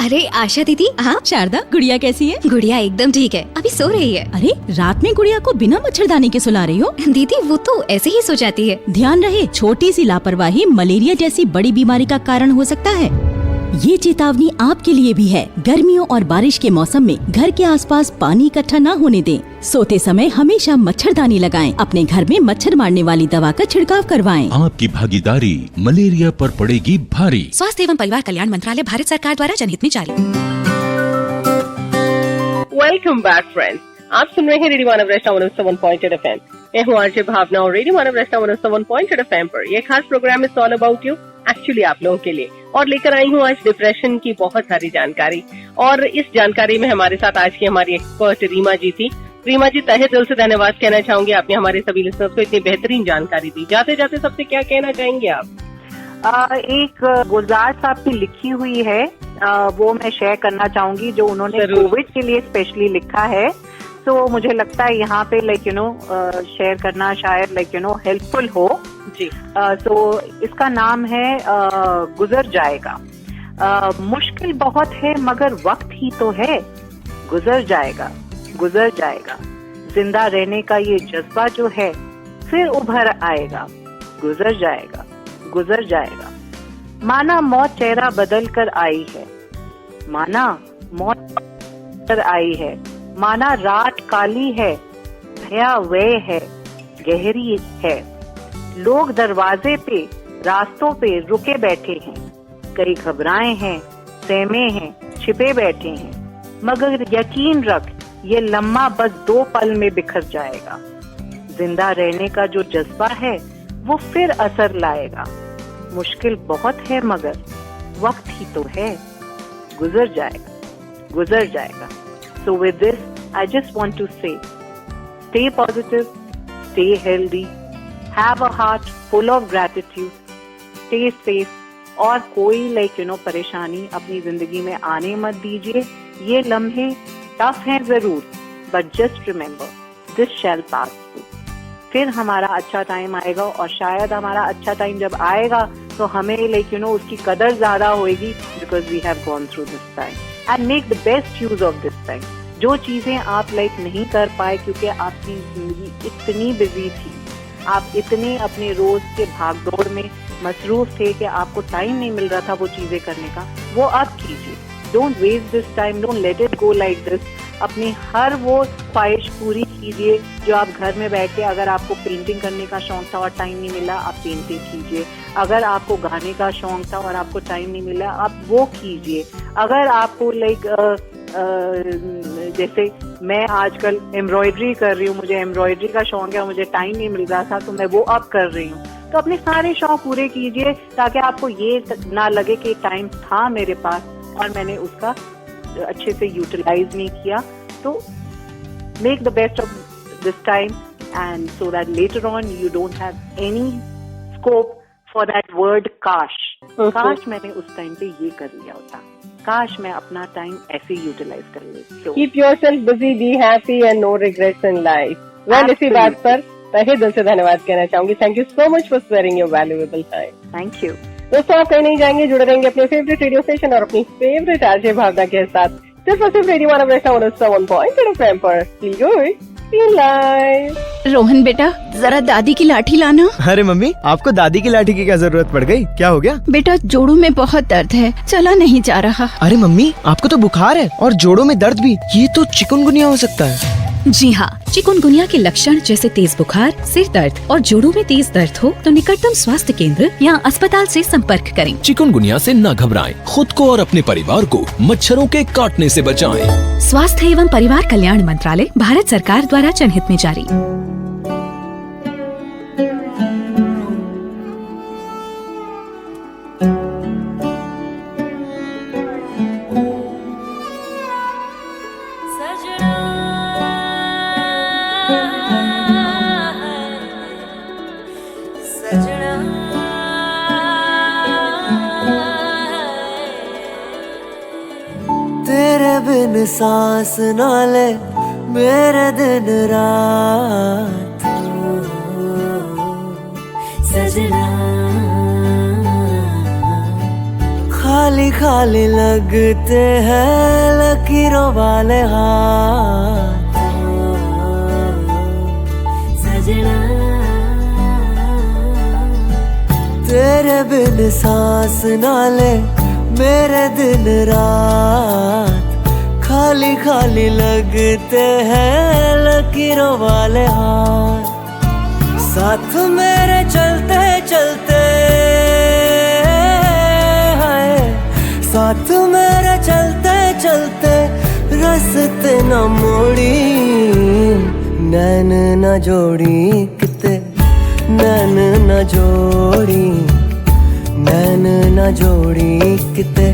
अरे आशा दीदी। हाँ शारदा, गुड़िया कैसी है? गुड़िया एकदम ठीक है, अभी सो रही है। अरे रात में गुड़िया को बिना मच्छरदानी के सुला रही हो? दीदी वो तो ऐसे ही सो जाती है। ध्यान रहे, छोटी सी लापरवाही मलेरिया जैसी बड़ी बीमारी का कारण हो सकता है। ये चेतावनी आपके लिए भी है। गर्मियों और बारिश के मौसम में घर के आसपास पानी इकट्ठा न होने दें। सोते समय हमेशा मच्छरदानी लगाएं। अपने घर में मच्छर मारने वाली दवा का छिड़काव करवाएं। आपकी भागीदारी मलेरिया पर पड़ेगी भारी। स्वास्थ्य एवं परिवार कल्याण मंत्रालय, भारत सरकार द्वारा जनहित में जारी। वेलकम बैक फ्रेंड्स, आप सुन रहे हैं रेडियो मानव रचना 107.8 FM। मैं हूँ आरजे भावना और रेडियो मानव रचना 107.8 FM पर यह खास program is all about you, actually आप लोगों के लिए। और लेकर आई हूँ आज डिप्रेशन की बहुत सारी जानकारी। और इस जानकारी में हमारे साथ आज की हमारी एक्सपर्ट रीमा जी थी। रीमा जी, तहे दिल से धन्यवाद कहना चाहूंगी, आपने हमारे सभी लिसनर्स को इतनी बेहतरीन जानकारी दी। जाते जाते सबसे क्या कहना चाहेंगे आप? एक गुलजार साहब की लिखी हुई है, वो मैं शेयर करना चाहूंगी, जो उन्होंने कोविड के लिए स्पेशली लिखा है। तो मुझे लगता है यहाँ पे शेयर करना शायद हेल्पफुल हो जी। तो इसका नाम है गुजर जाएगा। मुश्किल बहुत है मगर वक्त ही तो है, गुजर जाएगा गुजर जाएगा। जिंदा रहने का ये जज्बा जो है फिर उभर आएगा, गुजर जाएगा गुजर जाएगा। माना मौत चेहरा बदल कर आई है, माना मौत कर आई है, माना रात काली है, भयावह है, गहरी है। लोग दरवाजे पे रास्तों पे रुके बैठे हैं, कई घबराए हैं, सहमे हैं, छिपे बैठे हैं। मगर यकीन रख ये लम्हा बस 2 पल में बिखर जाएगा। जिंदा रहने का जो जज्बा है वो फिर असर लाएगा। मुश्किल बहुत है मगर वक्त ही तो है, गुजर जाएगा गुजर जाएगा। So with this, I just want to say, stay positive, stay healthy, have a heart full of gratitude, stay safe, और कोई परेशानी अपनी जिंदगी में आने मत दीजिए। ये लम्हे टफ हैं जरूर, but just remember, this shall pass too. फिर हमारा अच्छा टाइम आएगा, और शायद हमारा अच्छा टाइम जब आएगा तो हमें उसकी कदर ज्यादा होगी, because we have gone through this time. And make the best use of this time. जो चीजें आप नहीं कर पाए क्योंकि आपकी जिंदगी इतनी बिजी थी, आप इतने अपने रोज के भागदौड़ में मसरूफ थे कि आपको टाइम नहीं मिल रहा था वो चीजें करने का, वो अब कीजिए। Don't waste this time, don't let it go like this. अपनी हर वो ख्वाहिश पूरी कीजिए जो आप घर में बैठ के, अगर आपको पेंटिंग करने का शौक था और टाइम नहीं मिला, आप पेंटिंग कीजिए। अगर आपको गाने का शौक था और आपको टाइम नहीं मिला, आप वो कीजिए। अगर आपको जैसे मैं आजकल एम्ब्रॉयडरी कर रही हूँ, मुझे एम्ब्रॉयडरी का शौक है, मुझे टाइम नहीं मिल रहा था तो मैं वो अब कर रही हूँ। तो अपने सारे शौक पूरे कीजिए ताकि आपको ये ना लगे कि टाइम था मेरे पास और मैंने उसका अच्छे से यूटिलाइज नहीं किया। तो make the best of this time and so that later on you don't have any scope for that word काश। काश मैंने उस टाइम पे ये कर लिया होता, काश मैं अपना टाइम ऐसे यूटिलाइज कर लेती। Keep yourself busy, be happy and no regrets in life. Well, इसी बात पर तहे दिल से धन्यवाद कहना चाहूंगी। Thank you so much for sparing your valuable time. Thank you. दोस्तों, आप कहीं नहीं जाएंगे, जुड़े रहेंगे अपने फेवरेट रेडियो स्टेशन और अपनी फेवरेट आरजे भावना के साथ, सिर्फ और सिर्फ रेडियो मानव रेडियो 107.8 FM पर। Feel good, feel live. Rohan बेटा, जरा दादी की लाठी लाना। अरे मम्मी, आपको दादी की लाठी की क्या जरूरत पड़ गई? क्या हो गया? बेटा, जोड़ों में बहुत दर्द है, चला नहीं जा रहा। अरे मम्मी, आपको तो बुखार है और जोड़ों में दर्द भी, ये तो चिकनगुनिया हो सकता है। जी हाँ, चिकनगुनिया के लक्षण जैसे तेज बुखार, सिर दर्द और जोड़ों में तेज दर्द हो तो निकटतम स्वास्थ्य केंद्र या अस्पताल से संपर्क करें। चिकनगुनिया से न घबराएं, खुद को और अपने परिवार को मच्छरों के काटने से बचाएं। स्वास्थ्य एवं परिवार कल्याण मंत्रालय, भारत सरकार द्वारा जनहित में जारी। तेरे बिन सांस ना ले मेरे दिन रात, सजना खाली खाली लगते हैं लकीरों वाले हाथ, सजना तेरे बिन सांस ना ले मेरे दिन रात, खाली खाली लगते हैं लकीरों वाले हाथ। साथ मेरे चलते चलते हाय, साथ मेरे चलते चलते रास्ते न मोड़ी, नैन न जोड़ी किते, नैन न जोड़ी, नैन न ना जोड़ी किते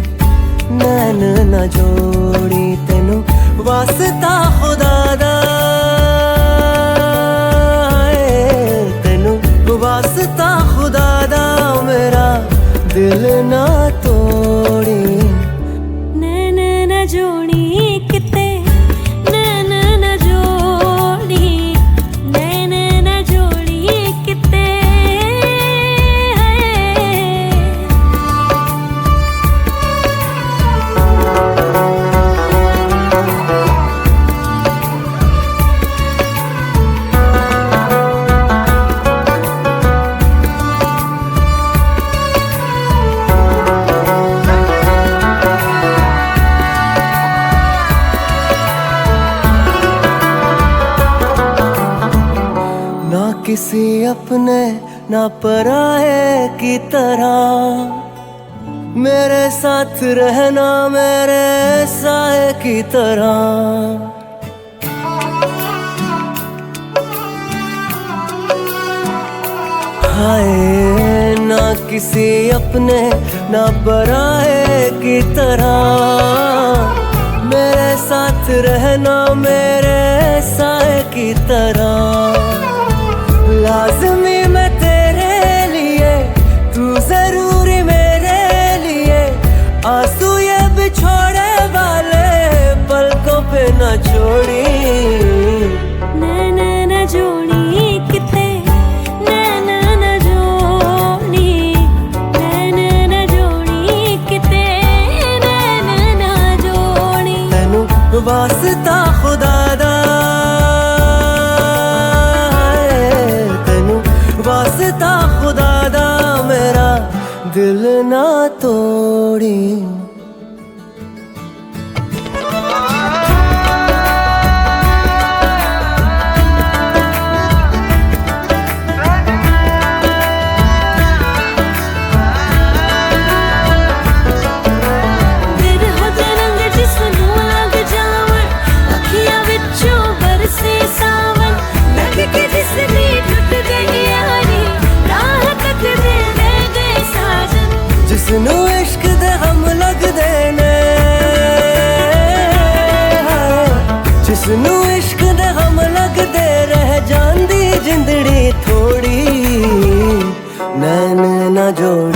नैन ना जोड़ी तेनू वास्ता खुदा दा तेनू वास्ता खुदा दा मेरा दिल ना तोड़ी नैन ना जोड़ी किते नैन ना जोड़ी नैन ना जोड़ी किते किसी अपने ना पराए की तरह मेरे साथ रहना मेरे साए की तरह हाय ना किसी अपने ना पराए की तरह मेरे साथ रहना मेरे साए की तरह लाज़मी मैं तेरे लिए तू जरूरी मेरे लिए आंसू ये बिछोड़े वाले पलकों पे न छोड़ी नैन ना जोड़ी किते नैन ना जोड़ी नैन ना जोड़ी किते नैन ना जोड़ी तेनू वास्ता खुदा दा वास्ता खुदा दा मेरा दिल ना तोड़ी जिसनू इश्क दे हम लगदे ने जिसनू इश्क दे हम लगदे रह जांदी जिंदड़ी थोड़ी नैन ना जोड़ी